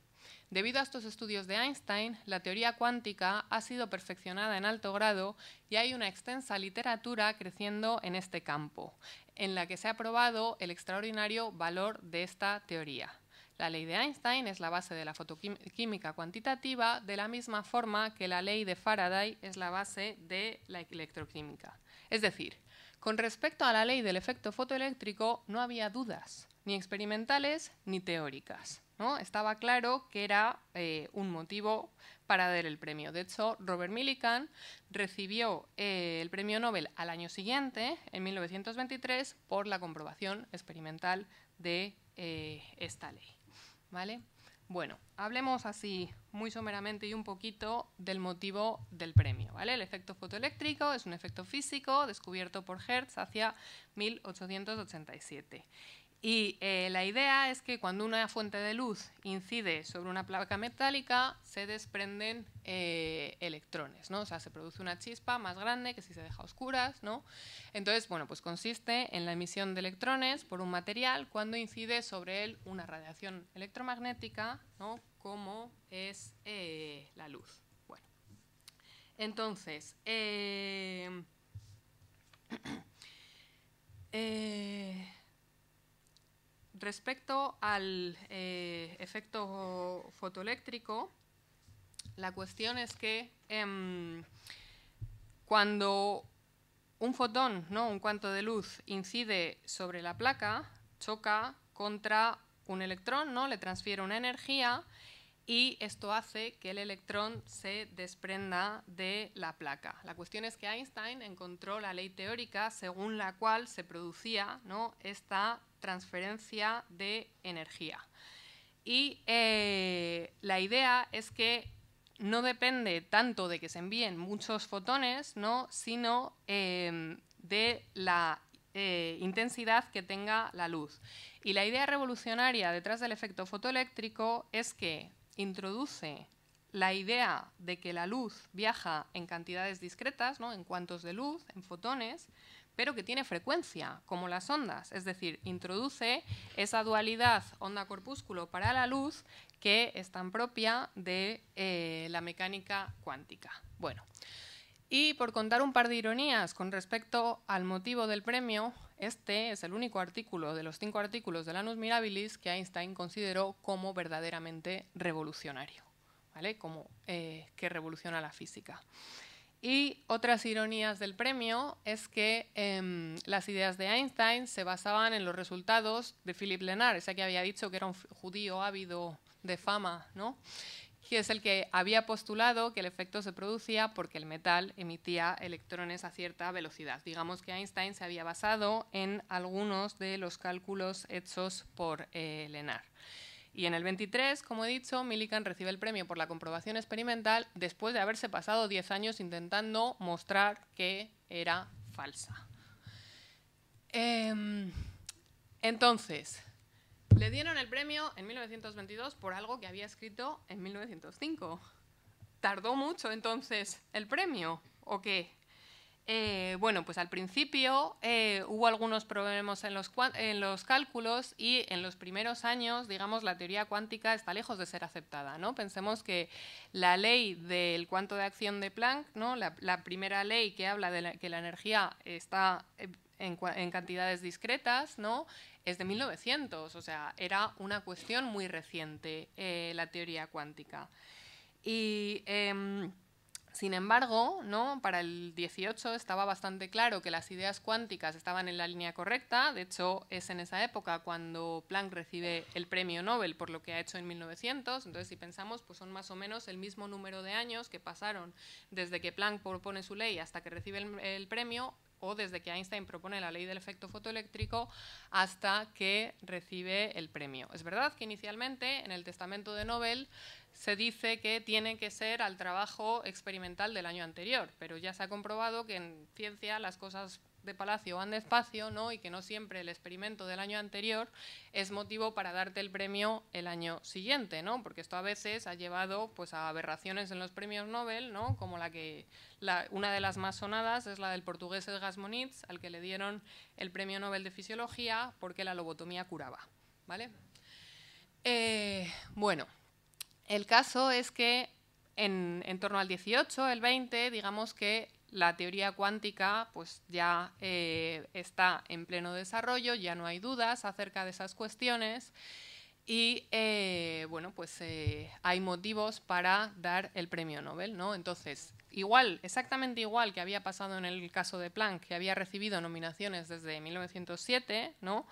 Debido a estos estudios de Einstein, la teoría cuántica ha sido perfeccionada en alto grado y hay una extensa literatura creciendo en este campo, en la que se ha probado el extraordinario valor de esta teoría. La ley de Einstein es la base de la fotoquímica cuantitativa, de la misma forma que la ley de Faraday es la base de la electroquímica. Es decir, con respecto a la ley del efecto fotoeléctrico no había dudas, ni experimentales ni teóricas, ¿no? Estaba claro que era un motivo para dar el premio. De hecho, Robert Millikan recibió el premio Nobel al año siguiente, en 1923, por la comprobación experimental de esta ley. ¿Vale? Bueno, hablemos así muy someramente y un poquito del motivo del premio, ¿vale? El efecto fotoeléctrico es un efecto físico descubierto por Hertz hacia 1887. Y la idea es que cuando una fuente de luz incide sobre una placa metálica se desprenden electrones, ¿no? O sea, se produce una chispa más grande que si se deja a oscuras, ¿no? Entonces, bueno, pues consiste en la emisión de electrones por un material cuando incide sobre él una radiación electromagnética, ¿no? Como es la luz. Bueno, entonces, respecto al efecto fotoeléctrico, la cuestión es que cuando un fotón, ¿no? Un cuanto de luz, incide sobre la placa, choca contra un electrón, ¿no? Le transfiere una energía y esto hace que el electrón se desprenda de la placa. La cuestión es que Einstein encontró la ley teórica según la cual se producía, ¿no? Esta transferencia de energía. Y la idea es que no depende tanto de que se envíen muchos fotones, ¿no? Sino de la intensidad que tenga la luz. Y la idea revolucionaria detrás del efecto fotoeléctrico es que introduce la idea de que la luz viaja en cantidades discretas, ¿no? En cuantos de luz, en fotones, pero que tiene frecuencia, como las ondas. Es decir, introduce esa dualidad onda-corpúsculo para la luz que es tan propia de la mecánica cuántica. Bueno, y por contar un par de ironías con respecto al motivo del premio, este es el único artículo de los 5 artículos del Annus Mirabilis que Einstein consideró como verdaderamente revolucionario, ¿vale? Como que revoluciona la física. Y otras ironías del premio es que las ideas de Einstein se basaban en los resultados de Philippe Lenard, ese que había dicho que era un judío ávido de fama, ¿no? Que es el que había postulado que el efecto se producía porque el metal emitía electrones a cierta velocidad. Digamos que Einstein se había basado en algunos de los cálculos hechos por Lenard. Y en el 23, como he dicho, Millikan recibe el premio por la comprobación experimental después de haberse pasado 10 años intentando mostrar que era falsa. Entonces, le dieron el premio en 1922 por algo que había escrito en 1905. ¿Tardó mucho entonces el premio o qué? Bueno, pues al principio hubo algunos problemas en los cálculos y en los primeros años, digamos, la teoría cuántica está lejos de ser aceptada, ¿no? Pensemos que la ley del cuanto de acción de Planck, ¿no? La primera ley que habla de que la energía está en cantidades discretas, ¿no? Es de 1900, o sea, era una cuestión muy reciente la teoría cuántica. Y sin embargo, ¿no? Para el 18 estaba bastante claro que las ideas cuánticas estaban en la línea correcta. De hecho, es en esa época cuando Planck recibe el premio Nobel por lo que ha hecho en 1900. Entonces, si pensamos, pues son más o menos el mismo número de años que pasaron desde que Planck propone su ley hasta que recibe el premio, o desde que Einstein propone la ley del efecto fotoeléctrico hasta que recibe el premio. Es verdad que inicialmente en el testamento de Nobel se dice que tiene que ser al trabajo experimental del año anterior, pero ya se ha comprobado que en ciencia las cosas de Palacio van despacio, ¿no? Y que no siempre el experimento del año anterior es motivo para darte el premio el año siguiente, ¿no? Porque esto a veces ha llevado pues, a aberraciones en los premios Nobel, ¿no? Como una de las más sonadas es la del portugués Edgar Moniz, al que le dieron el premio Nobel de Fisiología porque la lobotomía curaba, ¿vale? Bueno, el caso es que en torno al 18, el 20, digamos que la teoría cuántica pues ya está en pleno desarrollo, ya no hay dudas acerca de esas cuestiones y bueno, pues hay motivos para dar el premio Nobel, ¿no? Entonces, exactamente igual que había pasado en el caso de Planck, que había recibido nominaciones desde 1907, ¿no?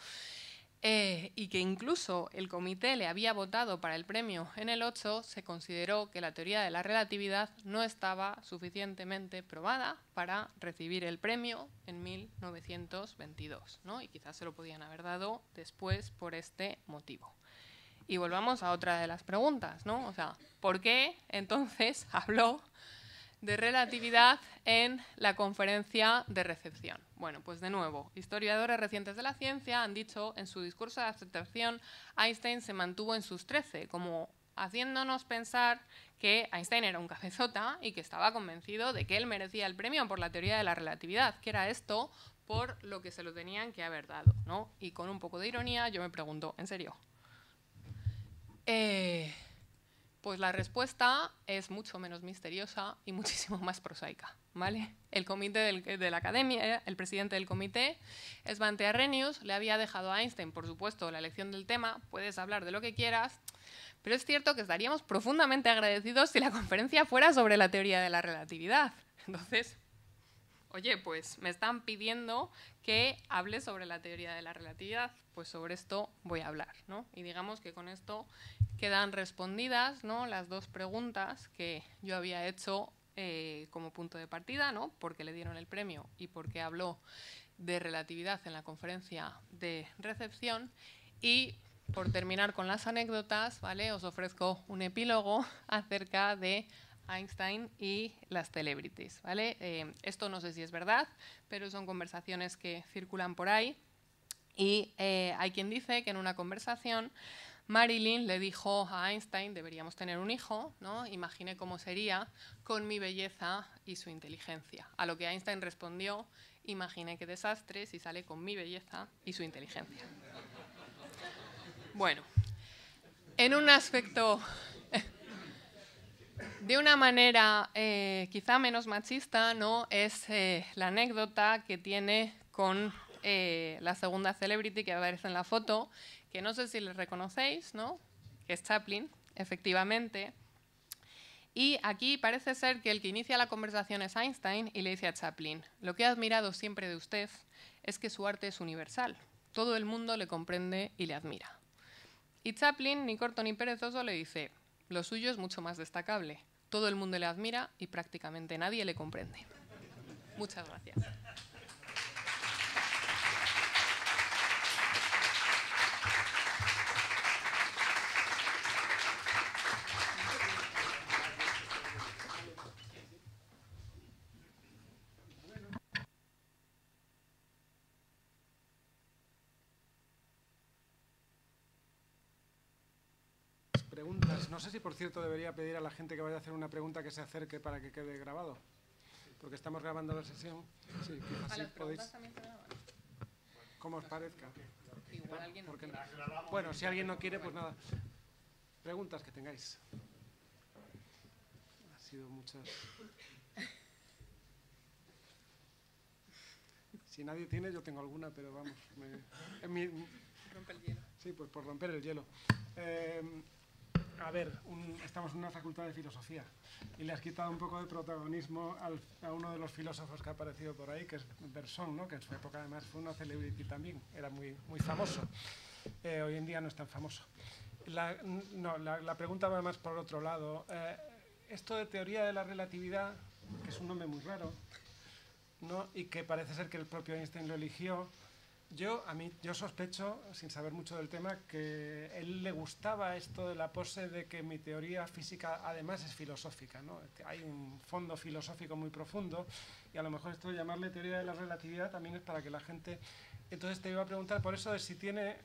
Y que incluso el comité le había votado para el premio en el 8, se consideró que la teoría de la relatividad no estaba suficientemente probada para recibir el premio en 1922, ¿no? Y quizás se lo podían haber dado después por este motivo. Y volvamos a otra de las preguntas, ¿no? O sea, ¿por qué entonces habló de relatividad en la conferencia de recepción? Bueno, pues de nuevo, historiadores recientes de la ciencia han dicho en su discurso de aceptación, Einstein se mantuvo en sus 13, como haciéndonos pensar que Einstein era un cabezota y que estaba convencido de que él merecía el premio por la teoría de la relatividad, que era esto por lo que se lo tenían que haber dado, ¿no? Y con un poco de ironía yo me pregunto, ¿en serio? Pues la respuesta es mucho menos misteriosa y muchísimo más prosaica, ¿vale? El comité de la academia, el presidente del comité, Svante Arrhenius, le había dejado a Einstein, por supuesto, la elección del tema, puedes hablar de lo que quieras, pero es cierto que estaríamos profundamente agradecidos si la conferencia fuera sobre la teoría de la relatividad. Entonces, oye, pues me están pidiendo que hable sobre la teoría de la relatividad, pues sobre esto voy a hablar, ¿no? Y digamos que con esto quedan respondidas, ¿no?, las dos preguntas que yo había hecho como punto de partida, ¿no?, por qué le dieron el premio y por qué habló de relatividad en la conferencia de recepción. Y por terminar con las anécdotas, ¿vale?, os ofrezco un epílogo acerca de Einstein y las celebrities, ¿vale? Esto no sé si es verdad, pero son conversaciones que circulan por ahí. Y hay quien dice que en una conversación Marilyn le dijo a Einstein, deberíamos tener un hijo, ¿no? Imagine cómo sería con mi belleza y su inteligencia. A lo que Einstein respondió, imagine qué desastre si sale con mi belleza y su inteligencia. Bueno, en un aspecto, de una manera quizá menos machista, ¿no?, es la anécdota que tiene con la segunda celebrity que aparece en la foto, que no sé si le reconocéis, ¿no?, que es Chaplin, efectivamente. Y aquí parece ser que el que inicia la conversación es Einstein y le dice a Chaplin, lo que he admirado siempre de usted es que su arte es universal. Todo el mundo le comprende y le admira. Y Chaplin, ni corto ni perezoso, le dice, lo suyo es mucho más destacable. Todo el mundo le admira y prácticamente nadie le comprende. Muchas gracias. Preguntas. No sé si, por cierto, debería pedir a la gente que vaya a hacer una pregunta que se acerque para que quede grabado. Porque estamos grabando la sesión. Sí, quizás sí podéis. Como os parezca. Igual alguien no quiere. Bueno, si alguien no quiere, pues nada. Preguntas que tengáis. Ha sido muchas. Si nadie tiene, yo tengo alguna, pero vamos. Rompe el hielo. Sí, pues por romper el hielo. A ver, estamos en una facultad de filosofía y le has quitado un poco de protagonismo a uno de los filósofos que ha aparecido por ahí, que es Bergson, ¿no?, que en su época además fue una celebrity también, era muy, muy famoso. Hoy en día no es tan famoso. La pregunta va más por otro lado. Esto de teoría de la relatividad, que es un nombre muy raro, ¿no?, y que parece ser que el propio Einstein lo eligió, Yo sospecho, sin saber mucho del tema, que a él le gustaba esto de la pose de que mi teoría física además es filosófica, ¿no? Hay un fondo filosófico muy profundo y a lo mejor esto de llamarle teoría de la relatividad también es para que la gente... Entonces te iba a preguntar por eso de si tiene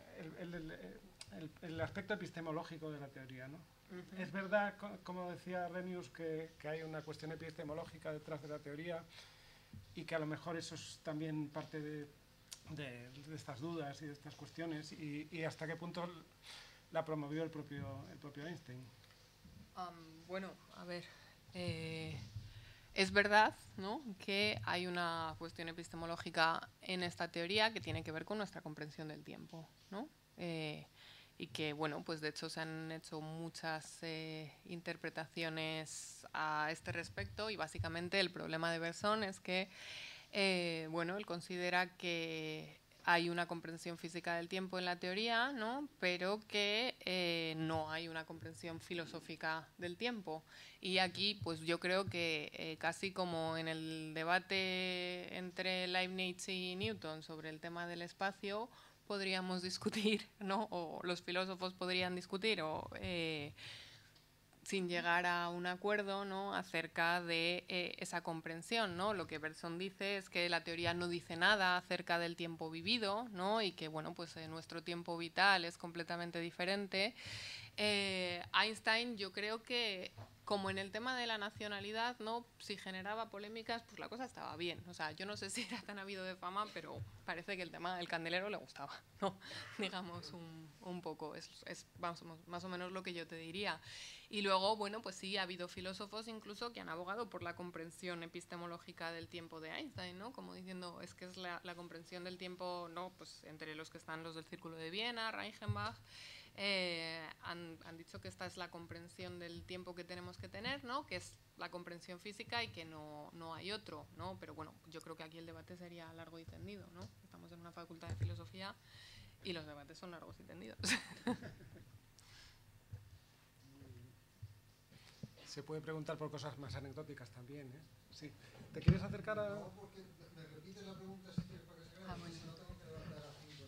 el aspecto epistemológico de la teoría, ¿no? Es verdad, como decía Renius, que hay una cuestión epistemológica detrás de la teoría y que a lo mejor eso es también parte de estas dudas y de estas cuestiones y hasta qué punto la promovió el propio Einstein. Bueno, a ver, es verdad, ¿no?, que hay una cuestión epistemológica en esta teoría que tiene que ver con nuestra comprensión del tiempo, ¿no? Y que, bueno, pues de hecho se han hecho muchas interpretaciones a este respecto y básicamente el problema de Bergson es que bueno, él considera que hay una comprensión física del tiempo en la teoría, ¿no?, pero que no hay una comprensión filosófica del tiempo. Y aquí, pues yo creo que casi como en el debate entre Leibniz y Newton sobre el tema del espacio, podríamos discutir, ¿no?, o los filósofos podrían discutir, o sin llegar a un acuerdo, ¿no?, acerca de esa comprensión, ¿no? Lo que Bergson dice es que la teoría no dice nada acerca del tiempo vivido, ¿no?, y que, bueno, pues nuestro tiempo vital es completamente diferente. Einstein, yo creo que, como en el tema de la nacionalidad, ¿no?, si generaba polémicas, pues la cosa estaba bien. O sea, yo no sé si era tan habido de fama, pero parece que el tema del candelero le gustaba, ¿no? Digamos un poco, es más o menos lo que yo te diría. Y luego, bueno, pues sí, ha habido filósofos incluso que han abogado por la comprensión epistemológica del tiempo de Einstein, ¿no? Como diciendo, es que es la comprensión del tiempo, ¿no?, pues entre los que están los del Círculo de Viena, Reichenbach, han dicho que esta es la comprensión del tiempo que tenemos que tener, ¿no?, que es la comprensión física y que no hay otro, ¿no? Pero bueno, yo creo que aquí el debate sería largo y tendido, ¿no? Estamos en una facultad de filosofía y los debates son largos y tendidos. Se puede preguntar por cosas más anecdóticas también, ¿eh? Sí. ¿Te quieres acercar a...? No, porque me repites la pregunta si quieres para que se vea, Bueno. si no tengo que levantar a 5,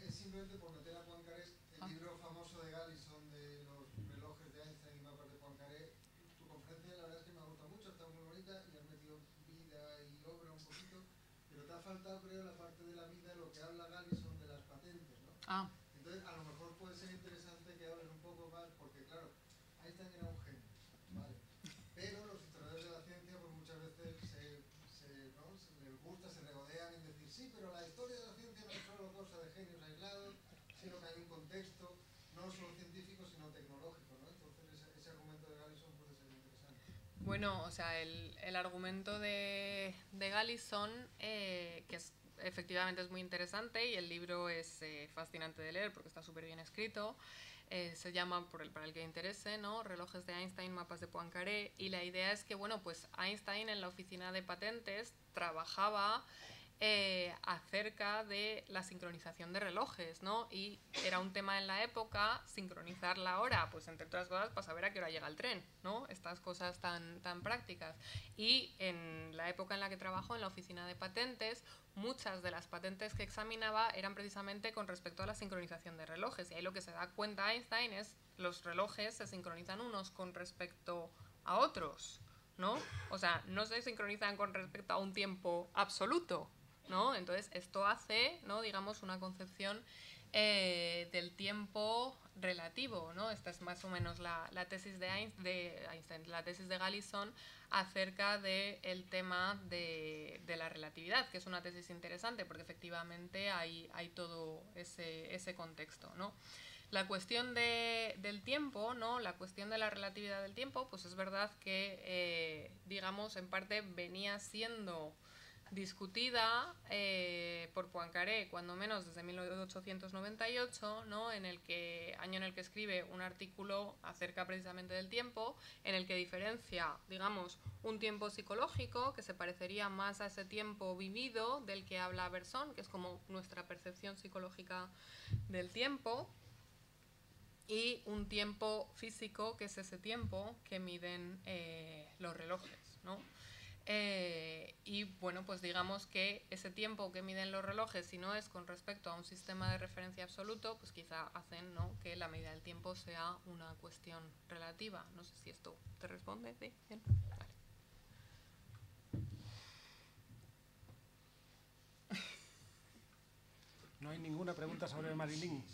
es simplemente por meter a Poincaré, el libro famoso de Galison de los relojes de Einstein y mapas de Poincaré. Tu conferencia la verdad es que me ha gustado mucho, está muy bonita y has metido vida y obra un poquito, pero te ha faltado, creo, la parte de la vida, lo que habla Galison de las patentes, ¿no? Entonces, a lo mejor puede ser interesante que hables un poco más, porque claro, Einstein era un genio, ¿vale? Pero los historiadores de la ciencia pues muchas veces les gusta, se regodean en decir sí, pero la historia de la ciencia no es solo cosa de genios aislados, sino que hay un contexto no solo científico sino tecnológico, ¿no? Entonces ese argumento de Galison puede ser interesante. Bueno, o sea, el argumento de Galison, que efectivamente es muy interesante y el libro es fascinante de leer porque está súper bien escrito. Se llama, para el que interese, ¿no?, Relojes de Einstein, mapas de Poincaré, y la idea es que, bueno, pues Einstein en la oficina de patentes trabajaba acerca de la sincronización de relojes, ¿no? Y era un tema en la época sincronizar la hora, pues entre otras cosas para saber a qué hora llega el tren, ¿no? Estas cosas tan prácticas. Y en la época en la que trabajó en la oficina de patentes, muchas de las patentes que examinaba eran precisamente con respecto a la sincronización de relojes. Y ahí lo que se da cuenta Einstein es los relojes se sincronizan unos con respecto a otros, ¿no? O sea, no se sincronizan con respecto a un tiempo absoluto, ¿no? Entonces, esto hace, ¿no?, digamos, una concepción del tiempo relativo, ¿no? Esta es más o menos la tesis de Einstein, la tesis de Galison acerca del tema de la relatividad, que es una tesis interesante porque efectivamente hay todo ese contexto, ¿no? La cuestión del tiempo, ¿no?, la cuestión de la relatividad del tiempo, pues es verdad que, digamos, en parte venía siendo discutida por Poincaré, cuando menos desde 1898, ¿no?, año en el que escribe un artículo acerca precisamente del tiempo, en el que diferencia, digamos, un tiempo psicológico, que se parecería más a ese tiempo vivido del que habla Bergson, que es como nuestra percepción psicológica del tiempo, y un tiempo físico, que es ese tiempo que miden los relojes, ¿no? Y bueno, pues digamos que ese tiempo que miden los relojes, si no es con respecto a un sistema de referencia absoluto, pues quizá hacen, ¿no?, que la medida del tiempo sea una cuestión relativa. No sé si esto te responde. ¿Sí? Bien. Vale. No hay ninguna pregunta sobre el Marilyn.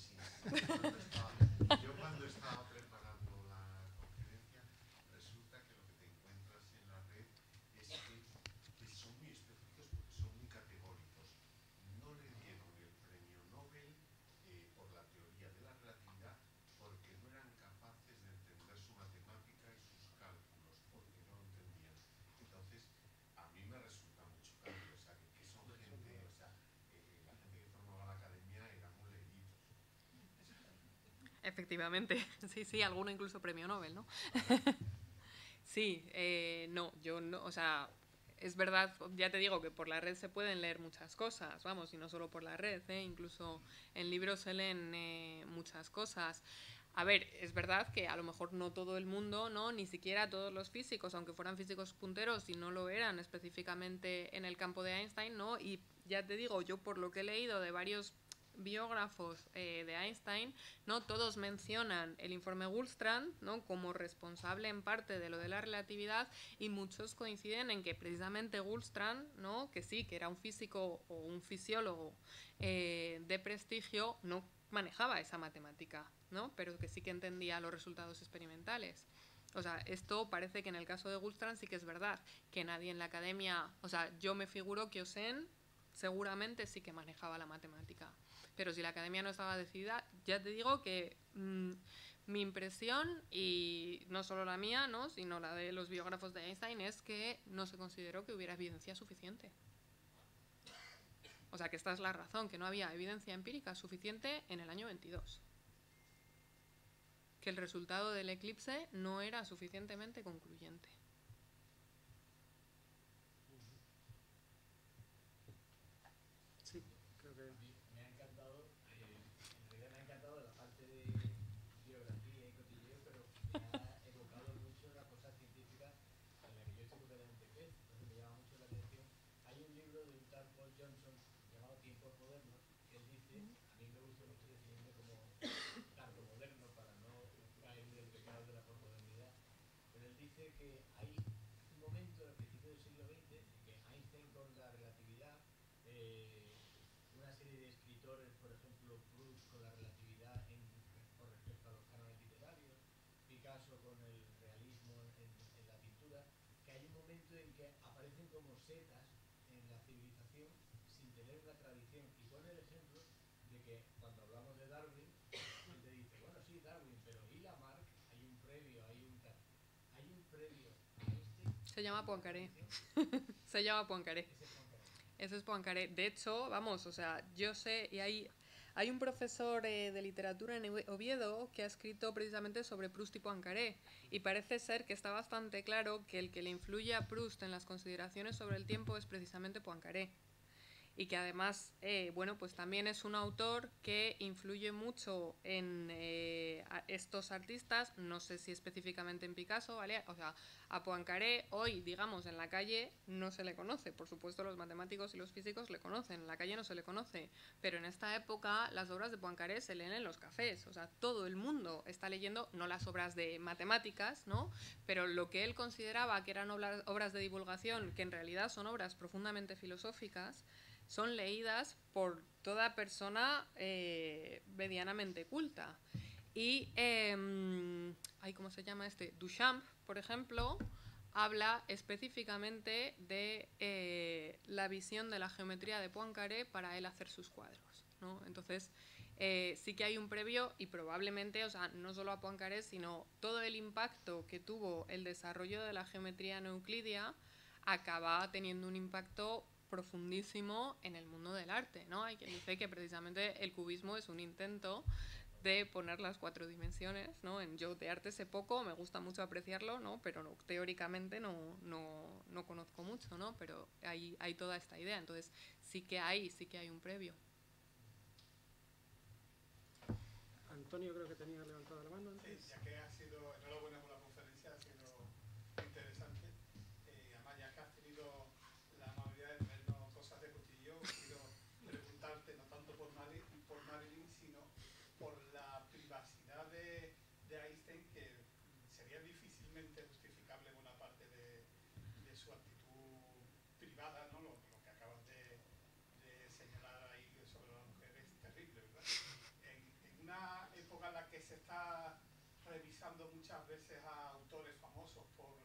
Yo cuando estaba preparando la conferencia, resulta que lo que te encuentras en la red es que son muy específicos porque son muy categóricos. No le dieron el premio Nobel por la teoría de la relatividad porque no eran capaces de entender su matemática y sus cálculos, porque no lo entendían. Entonces, a mí me resulta muy chocante, o sea, que son gente, o sea, la gente que formaba la academia éramos leídos. Efectivamente, sí, sí, alguno incluso premio Nobel, ¿no? Sí, no, yo no, o sea, es verdad, ya te digo que por la red se pueden leer muchas cosas, vamos, y no solo por la red, incluso en libros se leen muchas cosas. A ver, es verdad que a lo mejor no todo el mundo, ¿no?, ni siquiera todos los físicos, aunque fueran físicos punteros y no lo eran específicamente en el campo de Einstein, ¿no? Y ya te digo, yo por lo que he leído de varios biógrafos de Einstein, ¿no?, todos mencionan el informe Goldstrand, ¿no?, como responsable en parte de lo de la relatividad, y muchos coinciden en que precisamente Goldstrand, ¿no?, que sí, que era un físico o un fisiólogo de prestigio, no manejaba esa matemática, ¿no?, pero que sí que entendía los resultados experimentales. O sea, esto parece que en el caso de Goldstrand sí que es verdad, que nadie en la academia, o sea, yo me figuro que Osen seguramente sí que manejaba la matemática. Pero si la academia no estaba decidida, ya te digo que mi impresión, y no solo la mía, ¿no?, sino la de los biógrafos de Einstein, es que no se consideró que hubiera evidencia suficiente. O sea, que esta es la razón, que no había evidencia empírica suficiente en el año 22. Que el resultado del eclipse no era suficientemente concluyente. Sí, creo que... Me ha encantado, en realidad me ha encantado la parte de biografía y cotilleo, pero me ha evocado mucho la cosa científica en la que yo estoy completamente pez, entonces me llama mucho la atención. Hay un libro de un tal Paul Johnson llamado Tiempos Modernos, que él dice, a mí me gusta mucho definiendo como tanto moderno para no caer en el pecado de la posmodernidad, pero él dice que hay un momento al principio del siglo XX en que Einstein con la relatividad, una serie de escritores, por ejemplo, Proust con la relatividad con respecto a los cánones literarios, Picasso con el realismo en la pintura, que hay un momento en que aparecen como setas en la civilización sin tener una tradición. Y pone el ejemplo de que cuando hablamos de Darwin, él te dice, bueno, sí, Darwin, pero ¿y Lamarck? Hay un previo, hay un tal. Hay un previo a este. Se llama Poincaré. Se llama Poincaré. Ese es Poincaré. De hecho, vamos, o sea, yo sé, y hay un profesor de literatura en Oviedo que ha escrito precisamente sobre Proust y Poincaré, y parece ser que está bastante claro que el que le influye a Proust en las consideraciones sobre el tiempo es precisamente Poincaré. Y que además, bueno, pues también es un autor que influye mucho en estos artistas, no sé si específicamente en Picasso, ¿vale? O sea, a Poincaré hoy, digamos, en la calle no se le conoce, por supuesto los matemáticos y los físicos le conocen, en la calle no se le conoce, pero en esta época las obras de Poincaré se leen en los cafés, o sea, todo el mundo está leyendo, no las obras de matemáticas, ¿no?, pero lo que él consideraba que eran obras de divulgación, que en realidad son obras profundamente filosóficas, son leídas por toda persona medianamente culta. Y, ¿cómo se llama este? Duchamp, por ejemplo, habla específicamente de la visión de la geometría de Poincaré para él hacer sus cuadros, ¿no? Entonces, sí que hay un previo y probablemente, o sea, no solo a Poincaré, sino todo el impacto que tuvo el desarrollo de la geometría no euclidia acaba teniendo un impacto profundísimo en el mundo del arte, ¿no? Hay quien dice que precisamente el cubismo es un intento de poner las 4 dimensiones, ¿no? Yo de arte sé poco, me gusta mucho apreciarlo, ¿no?, pero no, teóricamente no conozco mucho, ¿no?, pero hay toda esta idea, entonces sí que hay un previo. Antonio creo que tenía levantado la mano antes. Sí, ya que ha sido, enhorabuena por la conferencia, ha sido interesante. Además, ya que has tenido privada, ¿no? Lo que acabas de señalar ahí sobre la mujer es terrible, ¿verdad? En una época en la que se está revisando muchas veces a autores famosos por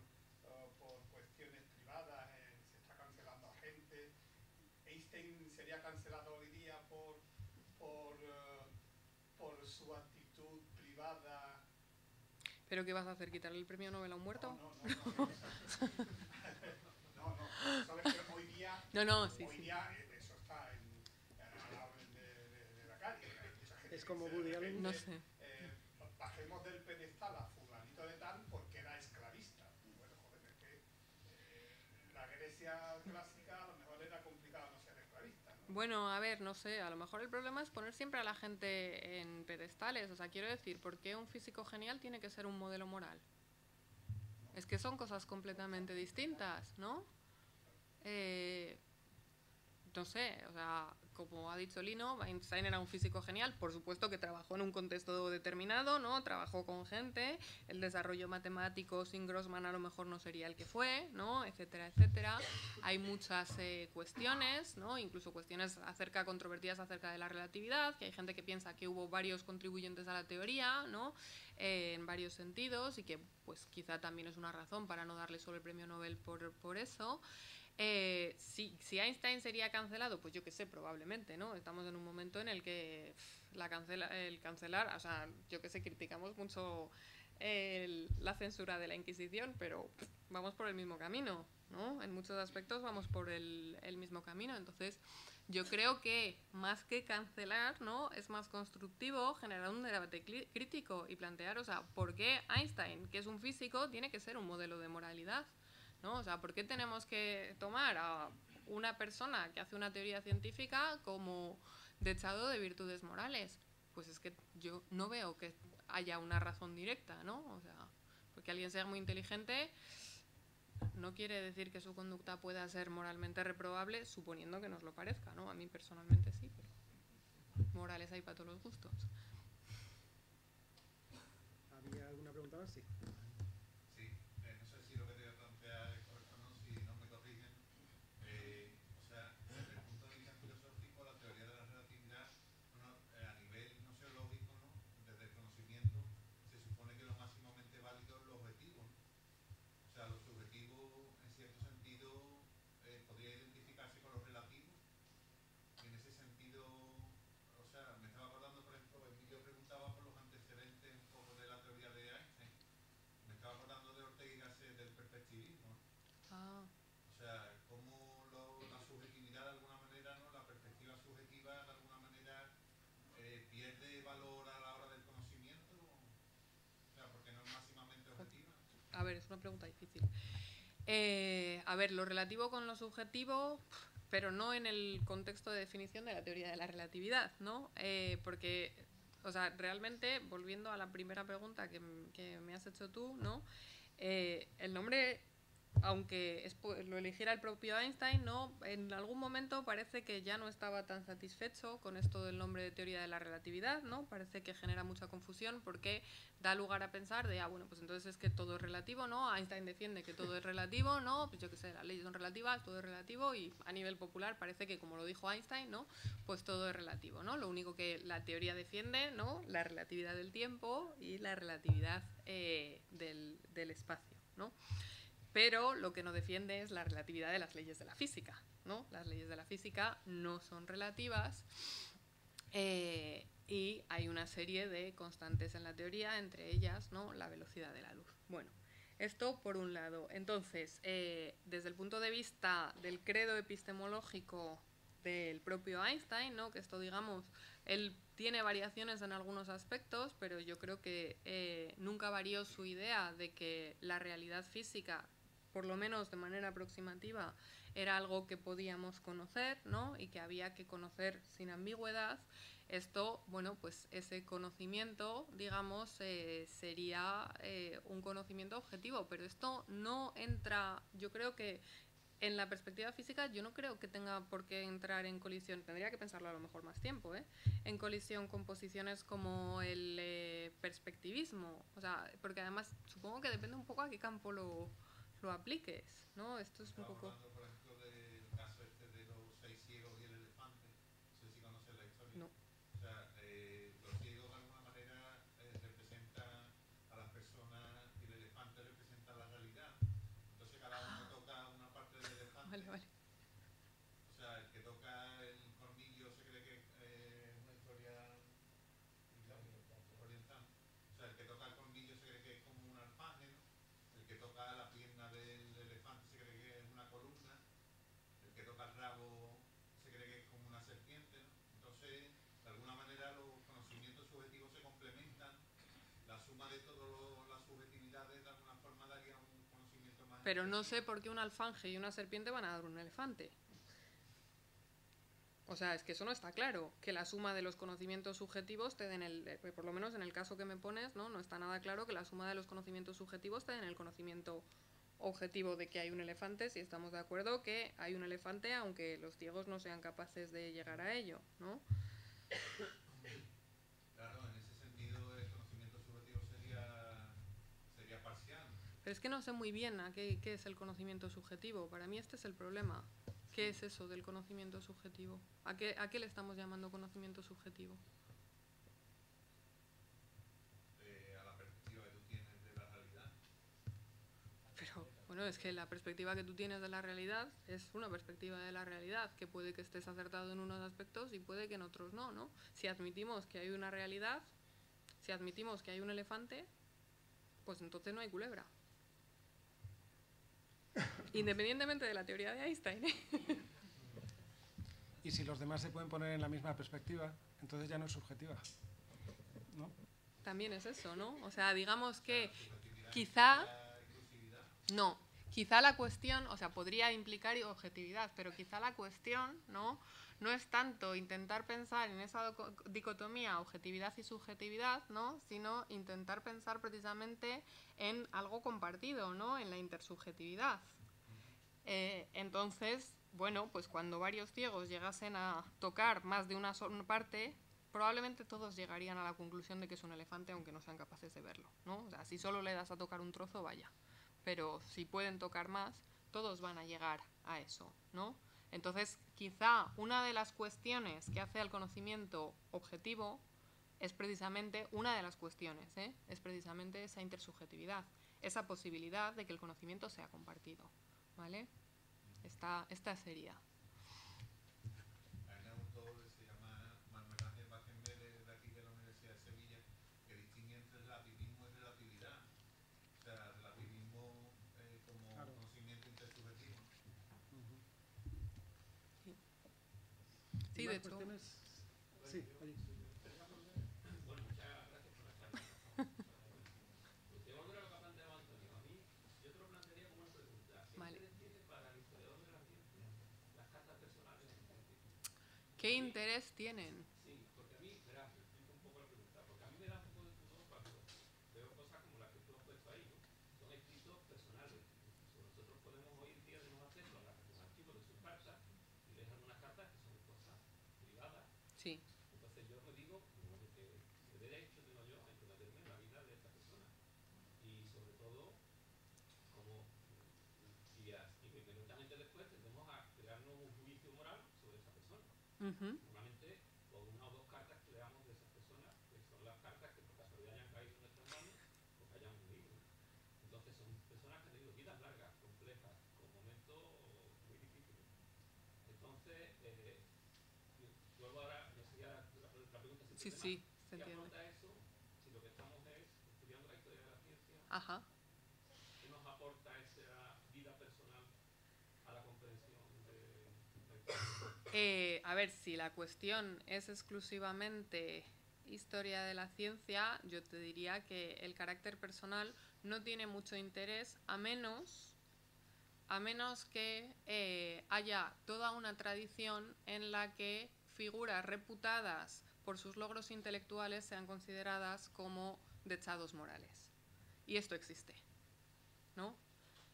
cuestiones privadas, se está cancelando a gente. Einstein sería cancelado hoy día por su actitud privada. ¿Pero qué vas a hacer? ¿Quitarle el premio Nobel a un muerto? No, sabes que hoy día, Sí. eso está a la orden de la calle. Es como Woody Allen. No sé. Bajemos del pedestal a fulanito de tal porque era esclavista. Bueno, joder, es que la Grecia clásica a lo mejor era complicado no ser esclavista, ¿no? Bueno, a ver, no sé, a lo mejor el problema es poner siempre a la gente en pedestales. O sea, quiero decir, ¿por qué un físico genial tiene que ser un modelo moral? Es que son cosas completamente distintas, ¿no? No sé, o sea, como ha dicho Lino, Einstein era un físico genial, por supuesto que trabajó en un contexto determinado, ¿no? Trabajó con gente, el desarrollo matemático sin Grossman a lo mejor no sería el que fue, ¿no? Etcétera, etcétera. Hay muchas cuestiones, ¿no? Incluso cuestiones controvertidas acerca de la relatividad, que hay gente que piensa que hubo varios contribuyentes a la teoría, ¿no? En varios sentidos, y que pues quizá también es una razón para no darle solo el premio Nobel por eso. Si Einstein sería cancelado, pues yo qué sé, probablemente, ¿no? Estamos en un momento en el que el cancelar, o sea, yo qué sé, criticamos mucho la censura de la Inquisición, pero vamos por el mismo camino, ¿no? En muchos aspectos vamos por el mismo camino. Entonces, yo creo que más que cancelar, ¿no? Es más constructivo generar un debate crítico y plantear, o sea, ¿por qué Einstein, que es un físico, tiene que ser un modelo de moralidad? ¿No? O sea, ¿por qué tenemos que tomar a una persona que hace una teoría científica como dechado de virtudes morales? Pues es que yo no veo que haya una razón directa, ¿no? O sea, porque alguien sea muy inteligente no quiere decir que su conducta pueda ser moralmente reprobable, suponiendo que nos lo parezca, ¿no? A mí personalmente sí, pero morales hay para todos los gustos. ¿Había alguna pregunta más? Sí. Sí, no sé si lo que te voy a plantear es correcto o no, si no me corrigen. O sea, desde el punto de vista filosófico, la teoría de la relatividad, a nivel nociológico, ¿no? Desde el conocimiento, se supone que lo máximamente válido es lo objetivo, ¿no? O sea, lo subjetivo, en cierto sentido, podría identificarse con lo relativo. Y en ese sentido, o sea, me estaba acordando, por ejemplo, Emilio preguntaba por los antecedentes un poco de la teoría de Einstein. Me estaba acordando de Ortega y Gasset del perspectivismo, ¿no? Ah. O sea, cómo la subjetividad de alguna manera, ¿no? La perspectiva subjetiva de alguna manera pierde valor a la hora del conocimiento. O sea, porque no es máximamente objetiva. A ver, es una pregunta difícil. A ver, lo relativo con lo subjetivo, pero no en el contexto de definición de la teoría de la relatividad, ¿no? Porque, o sea, realmente, volviendo a la primera pregunta que me has hecho tú, ¿no? El nombre, aunque lo eligiera el propio Einstein, ¿no? En algún momento parece que ya no estaba tan satisfecho con esto del nombre de teoría de la relatividad, ¿no? Parece que genera mucha confusión porque da lugar a pensar de, bueno, pues entonces es que todo es relativo, ¿no? Einstein defiende que todo es relativo, ¿no? Pues yo qué sé, las leyes son relativas, todo es relativo, y a nivel popular parece que, como lo dijo Einstein, ¿no? Pues todo es relativo, ¿no? Lo único que la teoría defiende, ¿no? La relatividad del tiempo y la relatividad del espacio, ¿no? Pero lo que no defiende es la relatividad de las leyes de la física, ¿no? Las leyes de la física no son relativas y hay una serie de constantes en la teoría, entre ellas, ¿no? La velocidad de la luz. Bueno, esto por un lado. Entonces, desde el punto de vista del credo epistemológico del propio Einstein, ¿no? Que esto, digamos, él tiene variaciones en algunos aspectos, pero yo creo que nunca varió su idea de que la realidad física, por lo menos de manera aproximativa, era algo que podíamos conocer, ¿no? Y que había que conocer sin ambigüedad. Esto, bueno, pues ese conocimiento, digamos, sería un conocimiento objetivo, pero esto no entra, yo creo que en la perspectiva física yo no creo que tenga por qué entrar en colisión, tendría que pensarlo a lo mejor más tiempo, en colisión con posiciones como el perspectivismo, o sea, porque además supongo que depende un poco a qué campo lo apliques, ¿no? Esto es un poco... Hablando, por ejemplo, de suma de todas las subjetividades de alguna forma daría un conocimiento más... Pero no sé por qué un alfanje y una serpiente van a dar un elefante. O sea, es que eso no está claro, que la suma de los conocimientos subjetivos te den por lo menos en el caso que me pones, no está nada claro que la suma de los conocimientos subjetivos te den el conocimiento objetivo de que hay un elefante, si estamos de acuerdo que hay un elefante, aunque los ciegos no sean capaces de llegar a ello, ¿no? Claro, en ese sentido el conocimiento subjetivo sería parcial. Pero es que no sé muy bien qué es el conocimiento subjetivo. Para mí este es el problema. ¿Qué es eso del conocimiento subjetivo? ¿A qué le estamos llamando conocimiento subjetivo? A la perspectiva que tú tienes de la realidad. Pero, bueno, es que la perspectiva que tú tienes de la realidad es una perspectiva de la realidad, que puede que estés acertado en unos aspectos y puede que en otros no, ¿no? Si admitimos que hay una realidad, si admitimos que hay un elefante, pues entonces no hay culebra. Independientemente de la teoría de Einstein. Y si los demás se pueden poner en la misma perspectiva, entonces ya no es subjetiva, ¿no? También es eso, ¿no? O sea, digamos que quizá... No, quizá la cuestión, o sea, podría implicar objetividad, pero quizá la cuestión, no es tanto intentar pensar en esa dicotomía objetividad y subjetividad, ¿no? Sino intentar pensar precisamente en algo compartido, ¿no? En la intersubjetividad. Entonces, bueno, pues cuando varios ciegos llegasen a tocar más de una parte, probablemente todos llegarían a la conclusión de que es un elefante, aunque no sean capaces de verlo, ¿no? O sea, si solo le das a tocar un trozo, vaya. Pero si pueden tocar más, todos van a llegar a eso, ¿no? Entonces, quizá una de las cuestiones que hace al conocimiento objetivo es precisamente, una de las cuestiones, es precisamente esa intersubjetividad, esa posibilidad de que el conocimiento sea compartido, ¿vale? Esta sería. Hay un autor que se llama Manuel Ángel Bajenbele, de aquí de la Universidad de Sevilla, que distingue entre relativismo y relatividad. O sea, relativismo como claro. Conocimiento intersubjetivo. Sí, de hecho. Sí, oye. Bueno, muchas gracias por la charla. Usted volver a lo que ha planteado Antonio. A mí, yo te lo plantearía como una pregunta. ¿Qué Vale. interés tiene para el historiador de la ciencia las cartas personales en el científico? ¿Qué interés tienen? Sí, porque a mí, verás, me explico un poco la pregunta, porque a mí me da un poco de pudor cuando veo cosas como las que tú has puesto ahí, ¿no? Son escritos personales. Incluso nosotros podemos hoy en día tenemos acceso a los archivos de sus cartas y leer algunas cartas que son cosas privadas. Sí. Entonces yo me digo, bueno, ¿qué derecho tengo yo a intrometerme en la vida de esta persona? Y sobre todo, como inmediatamente después tendemos a crearnos un juicio moral sobre esa persona. Normalmente, por una o dos cartas que leamos de esas personas, que son las cartas que por casualidad hayan caído en nuestras manos o que hayamos leído. Entonces son personas que han tenido vidas largas, complejas, con momentos muy difíciles. Entonces, vuelvo ahora, no sé, la pregunta es Sí, sí, se ¿qué entiende. aporta eso si lo que estamos es estudiando la historia de la ciencia? Ajá. ¿Qué nos aporta esa vida personal a la comprensión de la historia? A ver, si la cuestión es exclusivamente historia de la ciencia, yo te diría que el carácter personal no tiene mucho interés a menos que haya toda una tradición en la que figuras reputadas por sus logros intelectuales sean consideradas como dechados morales. Y esto existe, ¿no?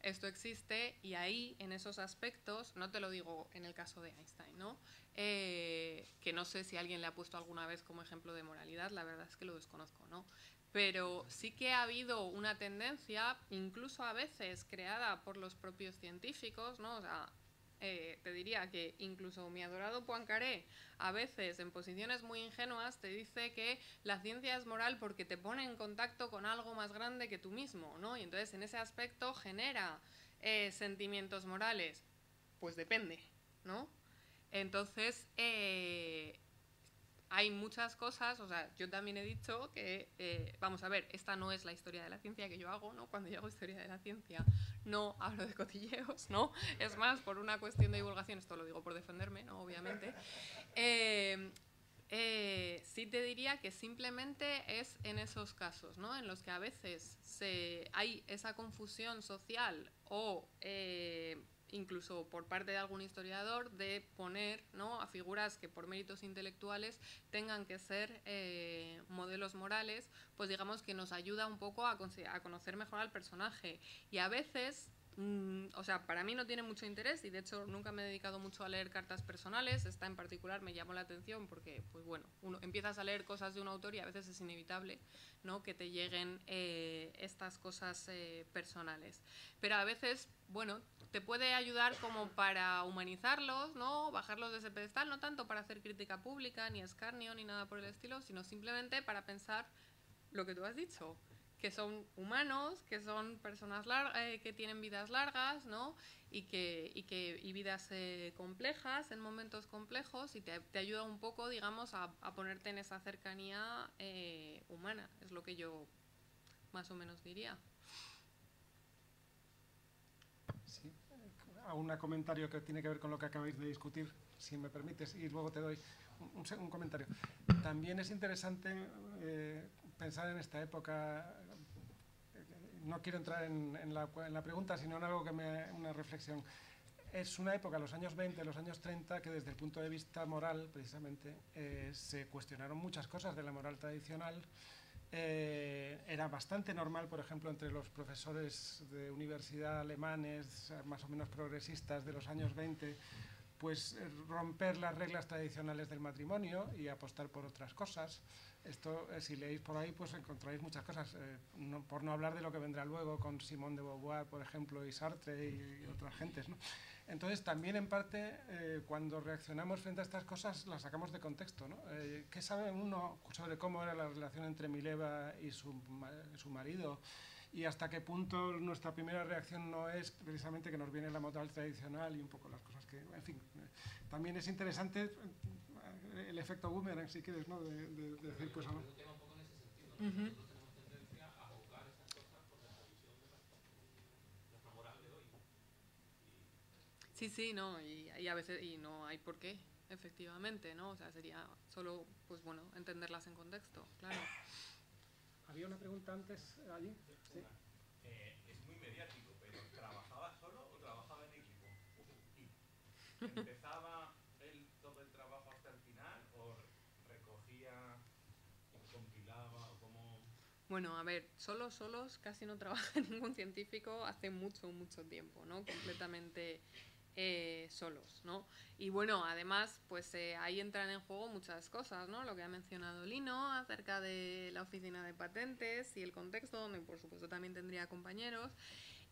Esto existe y ahí, en esos aspectos, no te lo digo en el caso de Einstein, ¿no? Que no sé si alguien le ha puesto alguna vez como ejemplo de moralidad, la verdad es que lo desconozco, ¿no? Pero sí que ha habido una tendencia, incluso a veces creada por los propios científicos, ¿no? O sea, te diría que incluso mi adorado Poincaré, a veces en posiciones muy ingenuas, te dice que la ciencia es moral porque te pone en contacto con algo más grande que tú mismo, ¿no? Y entonces en ese aspecto genera sentimientos morales. Pues depende, ¿no? Entonces, hay muchas cosas, o sea, yo también he dicho que, vamos a ver, esta no es la historia de la ciencia que yo hago, ¿no? Cuando yo hago historia de la ciencia no hablo de cotilleos, ¿no? Es más, por una cuestión de divulgación, esto lo digo por defenderme, ¿no? Obviamente. sí te diría que simplemente es en esos casos, ¿no? En los que a veces hay esa confusión social o incluso por parte de algún historiador de poner, ¿no?, a figuras que por méritos intelectuales tengan que ser modelos morales, pues digamos que nos ayuda un poco a conocer mejor al personaje. Y a veces... o sea, para mí no tiene mucho interés y de hecho nunca me he dedicado mucho a leer cartas personales. Esta en particular me llamó la atención porque, pues bueno, uno empiezas a leer cosas de un autor y a veces es inevitable, ¿no?, que te lleguen estas cosas personales. Pero a veces, bueno, te puede ayudar como para humanizarlos, ¿no?, bajarlos de ese pedestal, no tanto para hacer crítica pública, ni escarnio, ni nada por el estilo, sino simplemente para pensar lo que tú has dicho, que son humanos, que son personas que tienen vidas largas, ¿no?, y vidas complejas, en momentos complejos, y te ayuda un poco, digamos, a ponerte en esa cercanía humana, es lo que yo más o menos diría. Sí, a un comentario que tiene que ver con lo que acabáis de discutir, si me permites, y luego te doy un comentario. También es interesante pensar en esta época. No quiero entrar en la pregunta, sino en algo una reflexión. Es una época, los años 20, los años 30, que desde el punto de vista moral, precisamente, se cuestionaron muchas cosas de la moral tradicional. Era bastante normal, por ejemplo, entre los profesores de universidad alemanes, más o menos progresistas de los años 20, pues romper las reglas tradicionales del matrimonio y apostar por otras cosas. Esto, si leéis por ahí, pues encontraréis muchas cosas, por no hablar de lo que vendrá luego con Simone de Beauvoir, por ejemplo, y Sartre y otras gentes, ¿no? Entonces, también en parte, cuando reaccionamos frente a estas cosas, las sacamos de contexto, ¿no? ¿Qué sabe uno sobre cómo era la relación entre Mileva y su marido? Y hasta qué punto nuestra primera reacción no es precisamente que nos viene la moral tradicional y un poco las cosas que... En fin, también es interesante el efecto boomerang, si quieres, ¿no? De decir, pues... Pero un tema un poco en ese sentido, ¿no? Nosotros tenemos tendencia a juzgar estas cosas por nuestra visión de nuestra moral de hoy. Sí, no, y a veces y no hay por qué, efectivamente, ¿no? O sea, sería solo, pues bueno, entenderlas en contexto, claro. ¿Había una pregunta antes allí? Sí. Es muy mediático, pero ¿trabajaba solo o trabajaba en equipo? ¿Y empezaba todo el trabajo hasta el final o recogía y compilaba o cómo...? Bueno, a ver, solos casi no trabaja ningún científico hace mucho tiempo, ¿no? Completamente solos, ¿no? Y bueno, además, pues ahí entran en juego muchas cosas, ¿no? Lo que ha mencionado Lino acerca de la oficina de patentes y el contexto, donde por supuesto también tendría compañeros.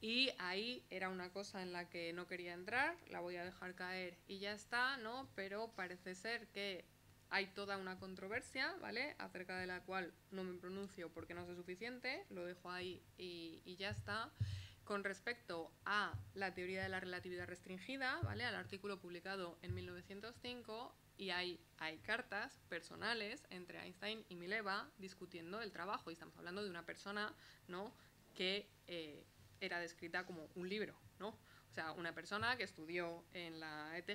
Y ahí era una cosa en la que no quería entrar, la voy a dejar caer y ya está, ¿no? Pero parece ser que hay toda una controversia, ¿vale?, acerca de la cual no me pronuncio porque no sé suficiente, lo dejo ahí y ya está. Con respecto a la teoría de la relatividad restringida, ¿vale?, al artículo publicado en 1905, y hay cartas personales entre Einstein y Mileva discutiendo el trabajo, y estamos hablando de una persona, ¿no?, que era descrita como un libro, ¿no? O sea, una persona que estudió en la ETH,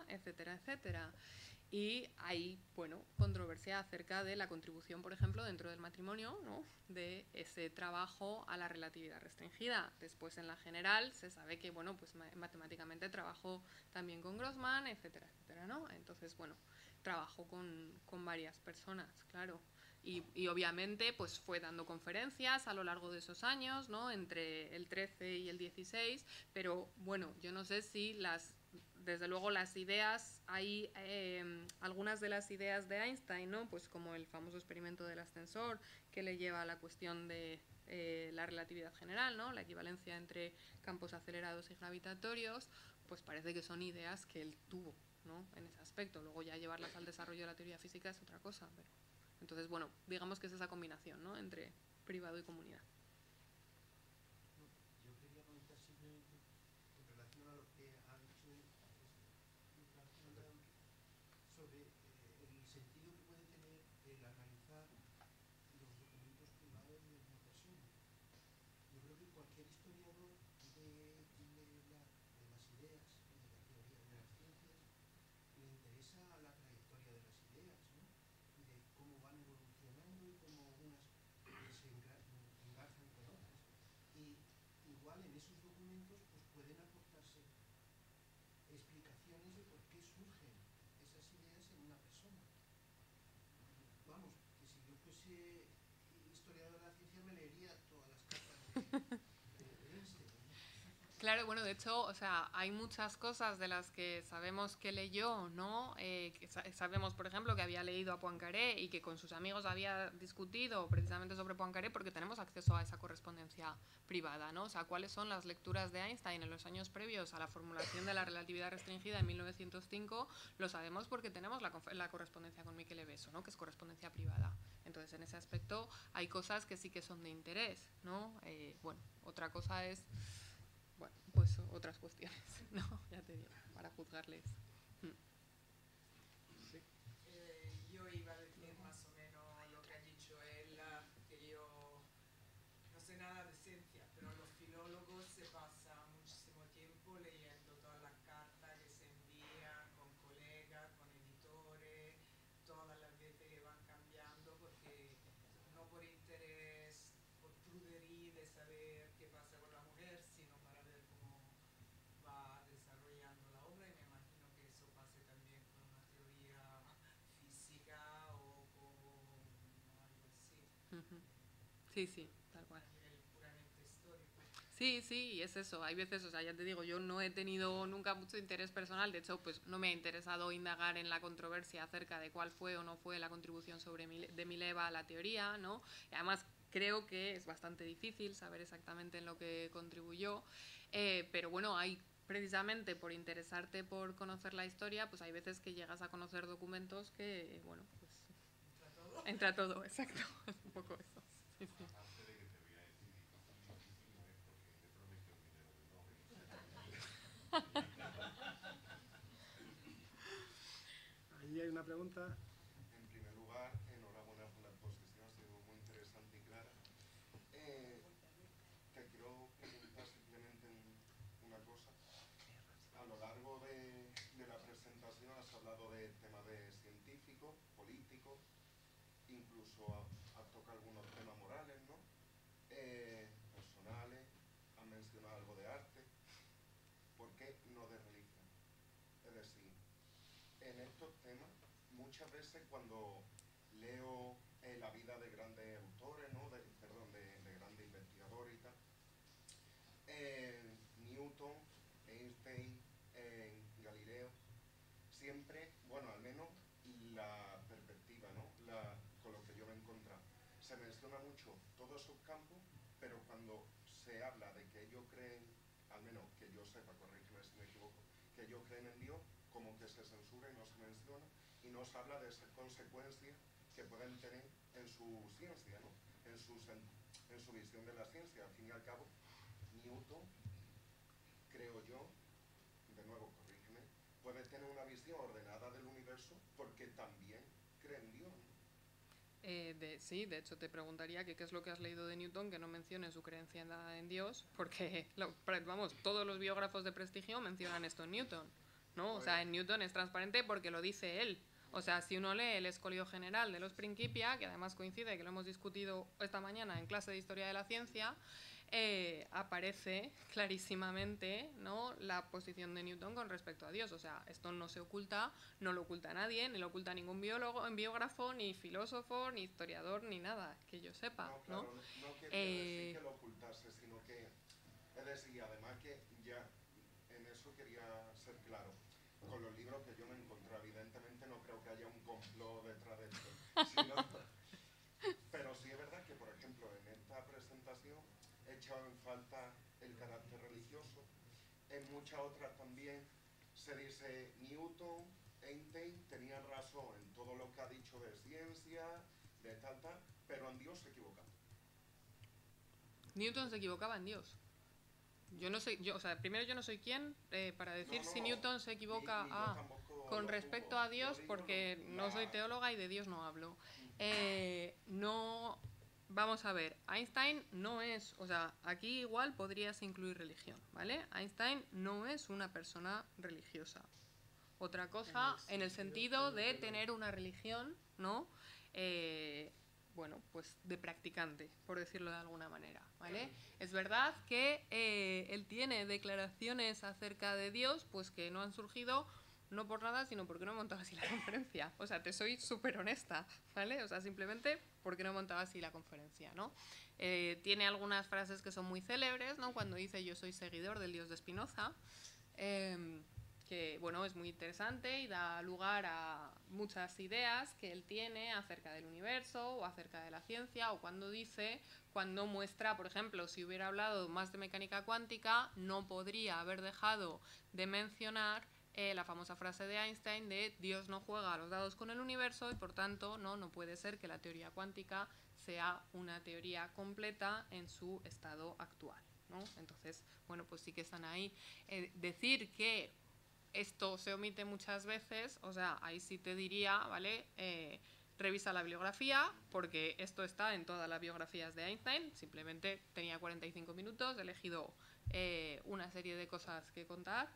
etcétera, etcétera. Y hay, bueno, controversia acerca de la contribución, por ejemplo, dentro del matrimonio, ¿no?, de ese trabajo a la relatividad restringida. Después, en la general, se sabe que, bueno, pues matemáticamente trabajó también con Grossman, etcétera, etcétera, ¿no? Entonces, bueno, trabajó con varias personas, claro. Y obviamente, pues fue dando conferencias a lo largo de esos años, ¿no?, entre el 13 y el 16, pero, bueno, yo no sé si desde luego las ideas, hay algunas de las ideas de Einstein, ¿no?, pues como el famoso experimento del ascensor, que le lleva a la cuestión de la relatividad general, ¿no?, la equivalencia entre campos acelerados y gravitatorios, pues parece que son ideas que él tuvo, ¿no?, en ese aspecto. Luego ya llevarlas al desarrollo de la teoría física es otra cosa, pero... Entonces, bueno, digamos que es esa combinación, ¿no?, entre privado y comunidad. Yo quería comentar simplemente en relación a lo que ha dicho sobre el sentido que puede tener el analizar los documentos privados de una persona. Yo creo que cualquier historiador de las ideas y de la teoría de las ciencias le interesa la trayectoria de las ideas, ¿no?, y de cómo fuese historiador de la ciencia me leería todas las cartas de Einstein. Claro, bueno, de hecho, o sea, hay muchas cosas de las que sabemos que leyó, ¿no? Sabemos, por ejemplo, que había leído a Poincaré y que con sus amigos había discutido precisamente sobre Poincaré porque tenemos acceso a esa correspondencia privada, ¿no? O sea, cuáles son las lecturas de Einstein en los años previos a la formulación de la relatividad restringida en 1905, lo sabemos porque tenemos la correspondencia con Michele Besso, ¿no? Que es correspondencia privada. Entonces, en ese aspecto hay cosas que sí que son de interés, ¿no? Bueno, otra cosa es... Bueno, pues otras cuestiones, ¿no? Ya te digo, para juzgarles. Yo iba a decir más o menos lo que ha dicho él, que yo no sé nada de ciencia, pero los filólogos se pasan muchísimo tiempo leyendo todas las cartas que se envían con colegas, con editores, todas las veces que van cambiando, porque no por interés, por prudería de saber qué pasa con la mujer, sino para ver cómo va desarrollando la obra, y me imagino que eso pase también con una teoría física o con algo así. Sí, sí, tal cual. A nivel puramente histórico. Sí, sí, y es eso. Hay veces, o sea, ya te digo, yo no he tenido nunca mucho interés personal. De hecho, pues no me ha interesado indagar en la controversia acerca de cuál fue o no fue la contribución de Mileva a la teoría, ¿no? Y además creo que es bastante difícil saber exactamente en lo que contribuyó. Pero bueno, hay precisamente por interesarte por conocer la historia, pues hay veces que llegas a conocer documentos que, bueno, pues... Entra todo, exacto. Es un poco eso. Sí, sí. Aparte de que te voy a decir difícil no es porque le prometió el dinero del Nobel. Ahí hay una pregunta. En primer lugar, enhorabuena por la exposición, ha sido muy interesante y clara. Te quiero preguntar simplemente una cosa. A lo largo de la presentación has hablado de temas de científicos, políticos, incluso has tocado algunos temas morales, ¿no? Personales, has mencionado algo de arte. ¿Por qué no de religión? Es decir, en estos temas, muchas veces cuando leo la vida de grandes autores, ¿no? de grandes investigadores y tal, Newton, Einstein, Galileo, siempre, bueno, al menos la perspectiva, ¿no? Con lo que yo me he encontrado, se menciona mucho todos esos campos, pero cuando se habla de que ellos creen, al menos que yo sepa, corrígeme si me equivoco, que ellos creen en Dios, como que se censura y no se menciona, y no se habla de esas consecuencias que pueden tener en su ciencia, ¿no? en su visión de la ciencia. Al fin y al cabo, Newton, creo yo, de nuevo corrígeme, puede tener una visión ordenada del universo porque también cree en Dios, ¿no? Sí, de hecho te preguntaría que qué es lo que has leído de Newton que no mencione su creencia en Dios, porque, vamos, todos los biógrafos de prestigio mencionan esto en Newton, ¿no? O sea, en Newton es transparente porque lo dice él. O sea, si uno lee el Escolio General de los Principia, que además coincide, que lo hemos discutido esta mañana en clase de Historia de la Ciencia, aparece clarísimamente, ¿no?, la posición de Newton con respecto a Dios. O sea, esto no se oculta, no lo oculta nadie, ni lo oculta ningún biógrafo, ni filósofo, ni historiador, ni nada, que yo sepa, ¿no? No, claro, no quería decir que lo ocultase, sino que, es decir, además que ya en eso quería ser claro, con los libros que yo me encontré, evidentemente no creo que haya un complot detrás de esto, sino, pero sí es verdad que, por ejemplo, en esta presentación he echado en falta el carácter religioso. En muchas otras también se dice Newton, Einstein tenían razón en todo lo que ha dicho de ciencia, de tal, pero en Dios se equivocaba. Newton se equivocaba en Dios. Yo no sé, o sea, primero yo no soy quien para decir si Newton se equivoca con respecto a Dios, porque no soy teóloga y de Dios no hablo. No, vamos a ver, Einstein no es, o sea, aquí igual podrías incluir religión, ¿vale? Einstein no es una persona religiosa. Otra cosa, en el sentido de tener una religión, ¿no? Bueno, pues de practicante, por decirlo de alguna manera, ¿vale? Es verdad que él tiene declaraciones acerca de Dios, pues que no han surgido no por nada, sino porque no he montado así la conferencia. O sea, te soy súper honesta, ¿vale? O sea, simplemente porque no he montado así la conferencia, ¿no? Tiene algunas frases que son muy célebres, ¿no? Cuando dice yo soy seguidor del Dios de Spinoza, que, bueno, es muy interesante y da lugar a muchas ideas que él tiene acerca del universo o acerca de la ciencia, o cuando muestra, por ejemplo, si hubiera hablado más de mecánica cuántica, no podría haber dejado de mencionar la famosa frase de Einstein de Dios no juega a los dados con el universo y por tanto no puede ser que la teoría cuántica sea una teoría completa en su estado actual, ¿no? Entonces, bueno, pues sí que están ahí. Decir que esto se omite muchas veces, o sea, ahí sí te diría, ¿vale? Revisa la bibliografía, porque esto está en todas las biografías de Einstein, simplemente tenía 45 minutos, he elegido una serie de cosas que contar,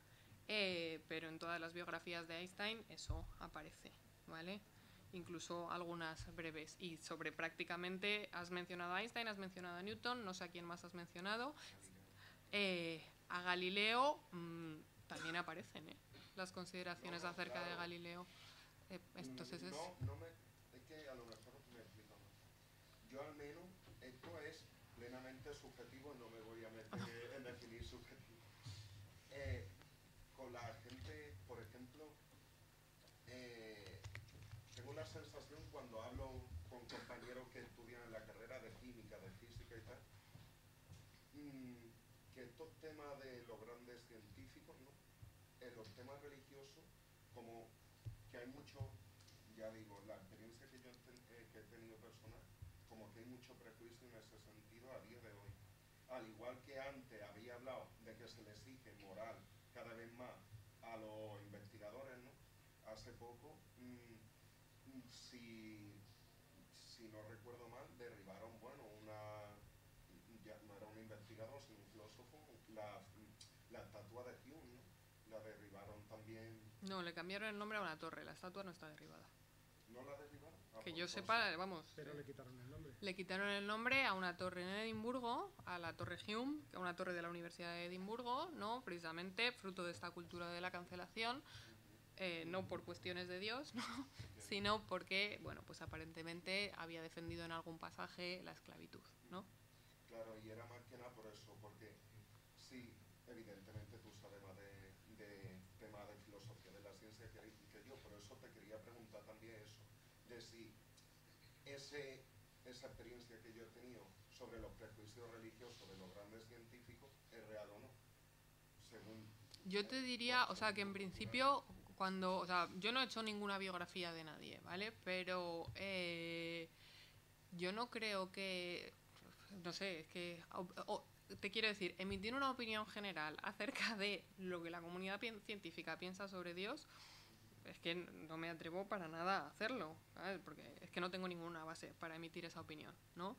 pero en todas las biografías de Einstein eso aparece, ¿vale? Incluso algunas breves. Y sobre prácticamente, has mencionado a Einstein, has mencionado a Newton, no sé a quién más has mencionado. A Galileo también aparecen las consideraciones acerca de Galileo. Entonces es... Es que a lo mejor me explico mal. Yo al menos, esto es plenamente subjetivo, no me voy a meter en definir subjetivo. Con la gente, por ejemplo, tengo la sensación cuando hablo con compañeros que estudian en la carrera de química, de física y tal, que estos temas de los grandes científicos, ¿no? En los temas religiosos, como que hay mucho, ya digo, la experiencia que yo que he tenido personal, como que hay mucho prejuicio en ese sentido a día de hoy. Al igual que antes había hablado de que se le exige moral cada vez más a los investigadores, ¿no? Hace poco, si no recuerdo mal, derribaron, bueno, ya no era un investigador, sino un filósofo, la estatua de Hume, ¿no? La derribaron también. No, le cambiaron el nombre a una torre, la estatua no está derribada. ¿No la derribaron? Que yo sepa, vamos. Pero le quitaron el nombre. Le quitaron el nombre a una torre en Edimburgo, a la Torre Hume, que es una torre de la Universidad de Edimburgo, ¿no? Precisamente fruto de esta cultura de la cancelación, no por cuestiones de Dios, ¿no? Sino porque, bueno, pues aparentemente había defendido en algún pasaje la esclavitud, ¿no? Claro, y era más que nada por eso, porque sí, evidentemente tú sabes más de temas de filosofía de la ciencia que yo, por eso te quería preguntar también eso, de si esa experiencia que yo he tenido sobre los prejuicios religiosos de los grandes científicos es real o no, según... Yo te diría, o sea, que en principio, o sea, yo no he hecho ninguna biografía de nadie, ¿vale? Pero yo no creo que, no sé, es que... te quiero decir, emitir una opinión general acerca de lo que la comunidad científica piensa sobre Dios, es que no me atrevo para nada a hacerlo, ¿sabes? Porque es que no tengo ninguna base para emitir esa opinión, ¿no?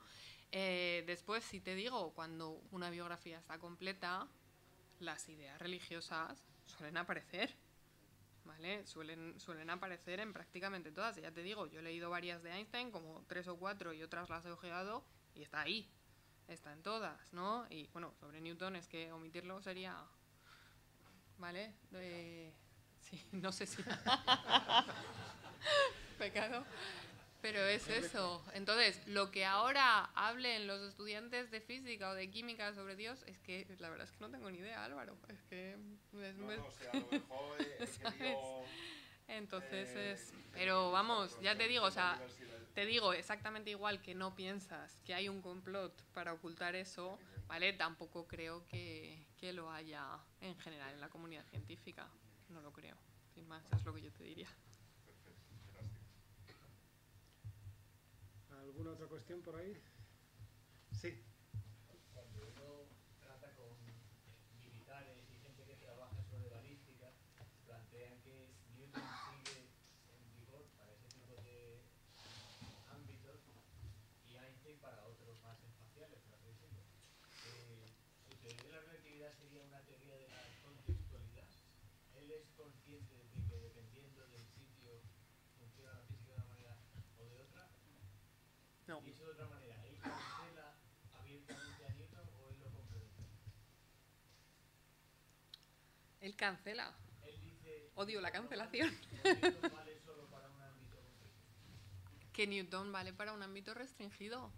Después, si te digo, cuando una biografía está completa, las ideas religiosas suelen aparecer, ¿vale? Suelen aparecer en prácticamente todas. Y ya te digo, yo he leído varias de Einstein, como 3 o 4, y otras las he ojeado, y está ahí. Está en todas, ¿no? Y bueno, sobre Newton es que omitirlo sería... ¿Vale? Sí, no sé si... Pecado. Pero es eso. Entonces, lo que ahora hablen los estudiantes de física o de química sobre Dios, es que la verdad es que no tengo ni idea, Álvaro. Es que... o sea, a lo mejor es que yo... Entonces pero vamos, ya te digo, o sea... Te digo exactamente igual que no piensas que hay un complot para ocultar eso, ¿vale? Tampoco creo que lo haya en general en la comunidad científica. No lo creo. Sin más, es lo que yo te diría. ¿Alguna otra cuestión por ahí? Sí. Cuando uno trata con militares y gente que trabaja sobre balística, plantean que Newton sigue en vigor para ese tipo de ámbitos y Einstein para otros más espaciales, por así decirlo. Su teoría de la relatividad sería una teoría de la contextualidad. Él es consciente de que dependiendo del sitio funciona la física de una manera o de otra. No. Dicho de otra manera, ¿él cancela abiertamente a Newton o él lo complementa? ¿Él cancela? Él dice Odio la cancelación. ¿Newton vale solo para un ámbito concreto? Que Newton vale para un ámbito restringido.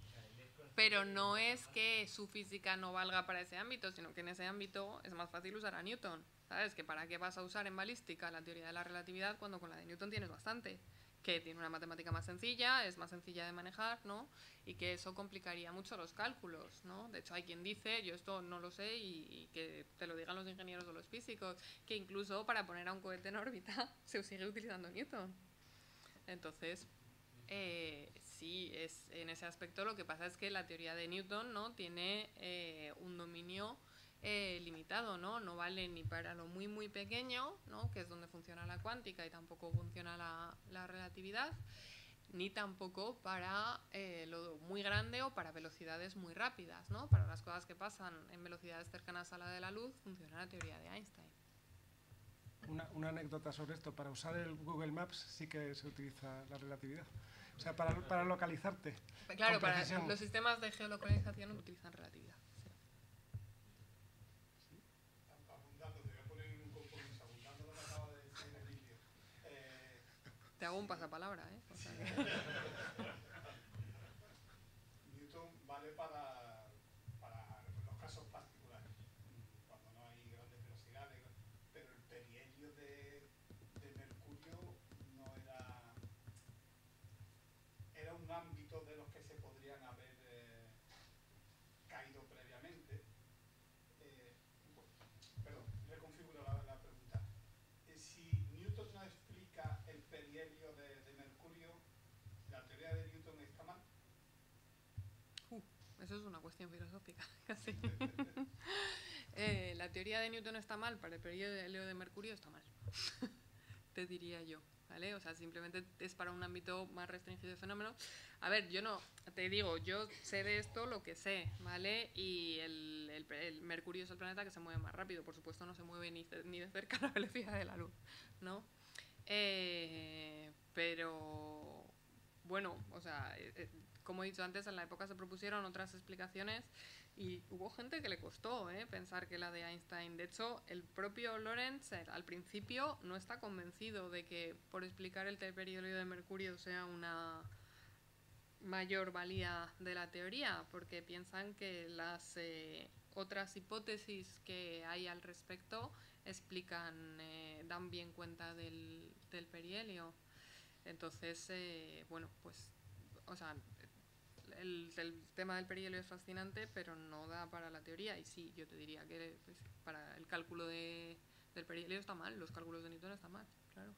Pero no es que su física no valga para ese ámbito, sino que en ese ámbito es más fácil usar a Newton. ¿Sabes? Que para qué vas a usar en balística la teoría de la relatividad cuando con la de Newton tienes bastante. Que tiene una matemática más sencilla, es más sencilla de manejar, ¿no? Y que eso complicaría mucho los cálculos, ¿no? De hecho, hay quien dice, yo esto no lo sé y que te lo digan los ingenieros o los físicos, que incluso para poner a un cohete en órbita se sigue utilizando Newton. Entonces, sí, es, en ese aspecto lo que pasa es que la teoría de Newton, ¿no? Tiene un dominio limitado, ¿no? No vale ni para lo muy muy pequeño, ¿no? Que es donde funciona la cuántica y tampoco funciona la relatividad, ni tampoco para lo muy grande o para velocidades muy rápidas, ¿no? Para las cosas que pasan en velocidades cercanas a la de la luz funciona la teoría de Einstein. Una anécdota sobre esto: para usar el Google Maps sí que se utiliza la relatividad. O sea, para localizarte. Claro, con para precisión. los sistemas de geolocalización utilizan relatividad. Abundando, te voy a poner un compromiso, abundando lo que acaba de decir Emilio. Te hago un pasapalabra, ¿eh? O sea, Newton vale para los casos particulares, cuando no hay grandes velocidades, pero el perihelio de Mercurio no era un ámbito de los que se podrían haber caído previamente. Perdón, reconfiguro la pregunta. Si Newton no explica el perihelio de Mercurio, ¿la teoría de Newton está mal? eso es una cuestión filosófica, casi. La teoría de Newton está mal, para el perihelio de Mercurio está mal. Te diría yo, ¿vale? O sea, simplemente es para un ámbito más restringido de fenómeno. A ver, yo no, te digo, yo sé de esto lo que sé, ¿vale? Y el Mercurio es el planeta que se mueve más rápido, por supuesto no se mueve ni de cerca a la velocidad de la luz, ¿no? Pero, bueno, o sea, como he dicho antes, en la época se propusieron otras explicaciones y hubo gente que le costó pensar que la de Einstein. De hecho, el propio Lorentz al principio no está convencido de que por explicar el perihelio de Mercurio sea una mayor valía de la teoría, porque piensan que las otras hipótesis que hay al respecto explican, dan bien cuenta del perihelio. Entonces, bueno, pues, o sea, el tema del perihelio es fascinante, pero no da para la teoría. Y sí, yo te diría que pues, para el cálculo del perihelio está mal, los cálculos de Newton están mal, claro.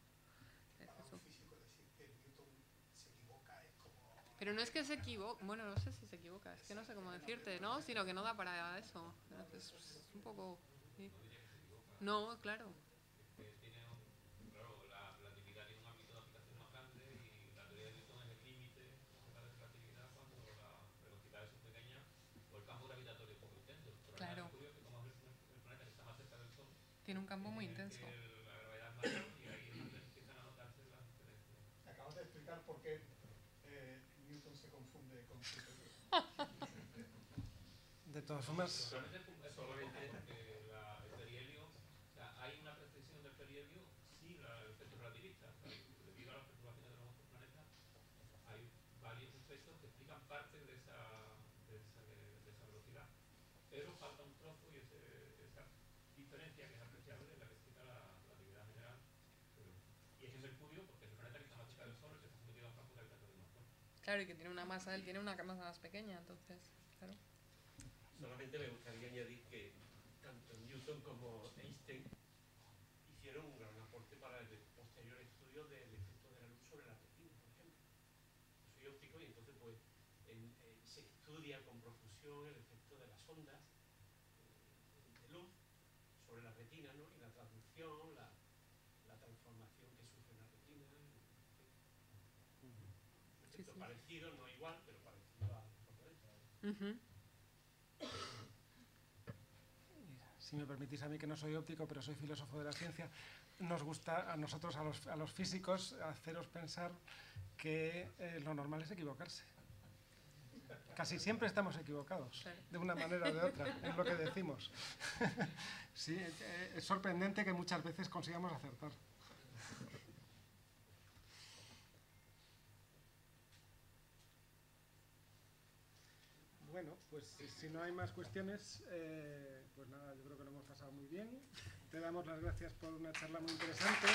Para un físico decir que Newton se equivoca es como... Pero no es que se equivoque, bueno, no sé si se equivoca, es que no sé cómo decirte, ¿no? Sino que no da para eso. Entonces, es un poco... ¿sí? No, claro. Claro, la relatividad tiene un ámbito de aplicación más grande y la teoría de Newton es el límite de la relatividad cuando las velocidades son pequeñas o el campo gravitatorio es poco intenso. Pero Claro. es curioso que como es el planeta que está más cerca del Sol, Tiene un campo muy intenso. la gravedad es mayor y ahí es donde empiezan a notarse las diferencias. Acabas de explicar por qué Newton se confunde con su teoría. De todas formas, Solamente es solamente el perihelio, o sea, hay una restricción del perihelio sin el efecto relativista. O sea, debido a las perturbaciones de los otros planetas, hay varios efectos que explican parte de esa velocidad. Pero falta un trozo y esa diferencia que es apreciable es la que explica la relatividad general. Y es en Mercurio porque es el planeta que está más cerca del Sol, el que está sometido a un campo gravitatorio más fuerte. Claro, y que tiene una masa, él tiene una masa más pequeña, entonces, claro. Solamente me gustaría añadir que tanto Newton como Einstein hicieron un gran aporte para el posterior estudio del efecto de la luz sobre la retina, por ejemplo. Yo soy óptico y entonces pues se estudia con profusión el efecto de las ondas de luz sobre la retina, ¿no? Y la traducción, la transformación que sufre la retina. Un efecto parecido, no igual, pero parecido a la fotolente. si me permitís a mí, que no soy óptico, pero soy filósofo de la ciencia, nos gusta a nosotros, a los físicos, haceros pensar que lo normal es equivocarse. Casi siempre estamos equivocados, de una manera o de otra, en lo que decimos. Sí, es sorprendente que muchas veces consigamos acertar. Bueno, pues si no hay más cuestiones, pues nada, yo creo que lo hemos pasado muy bien. Te damos las gracias por una charla muy interesante.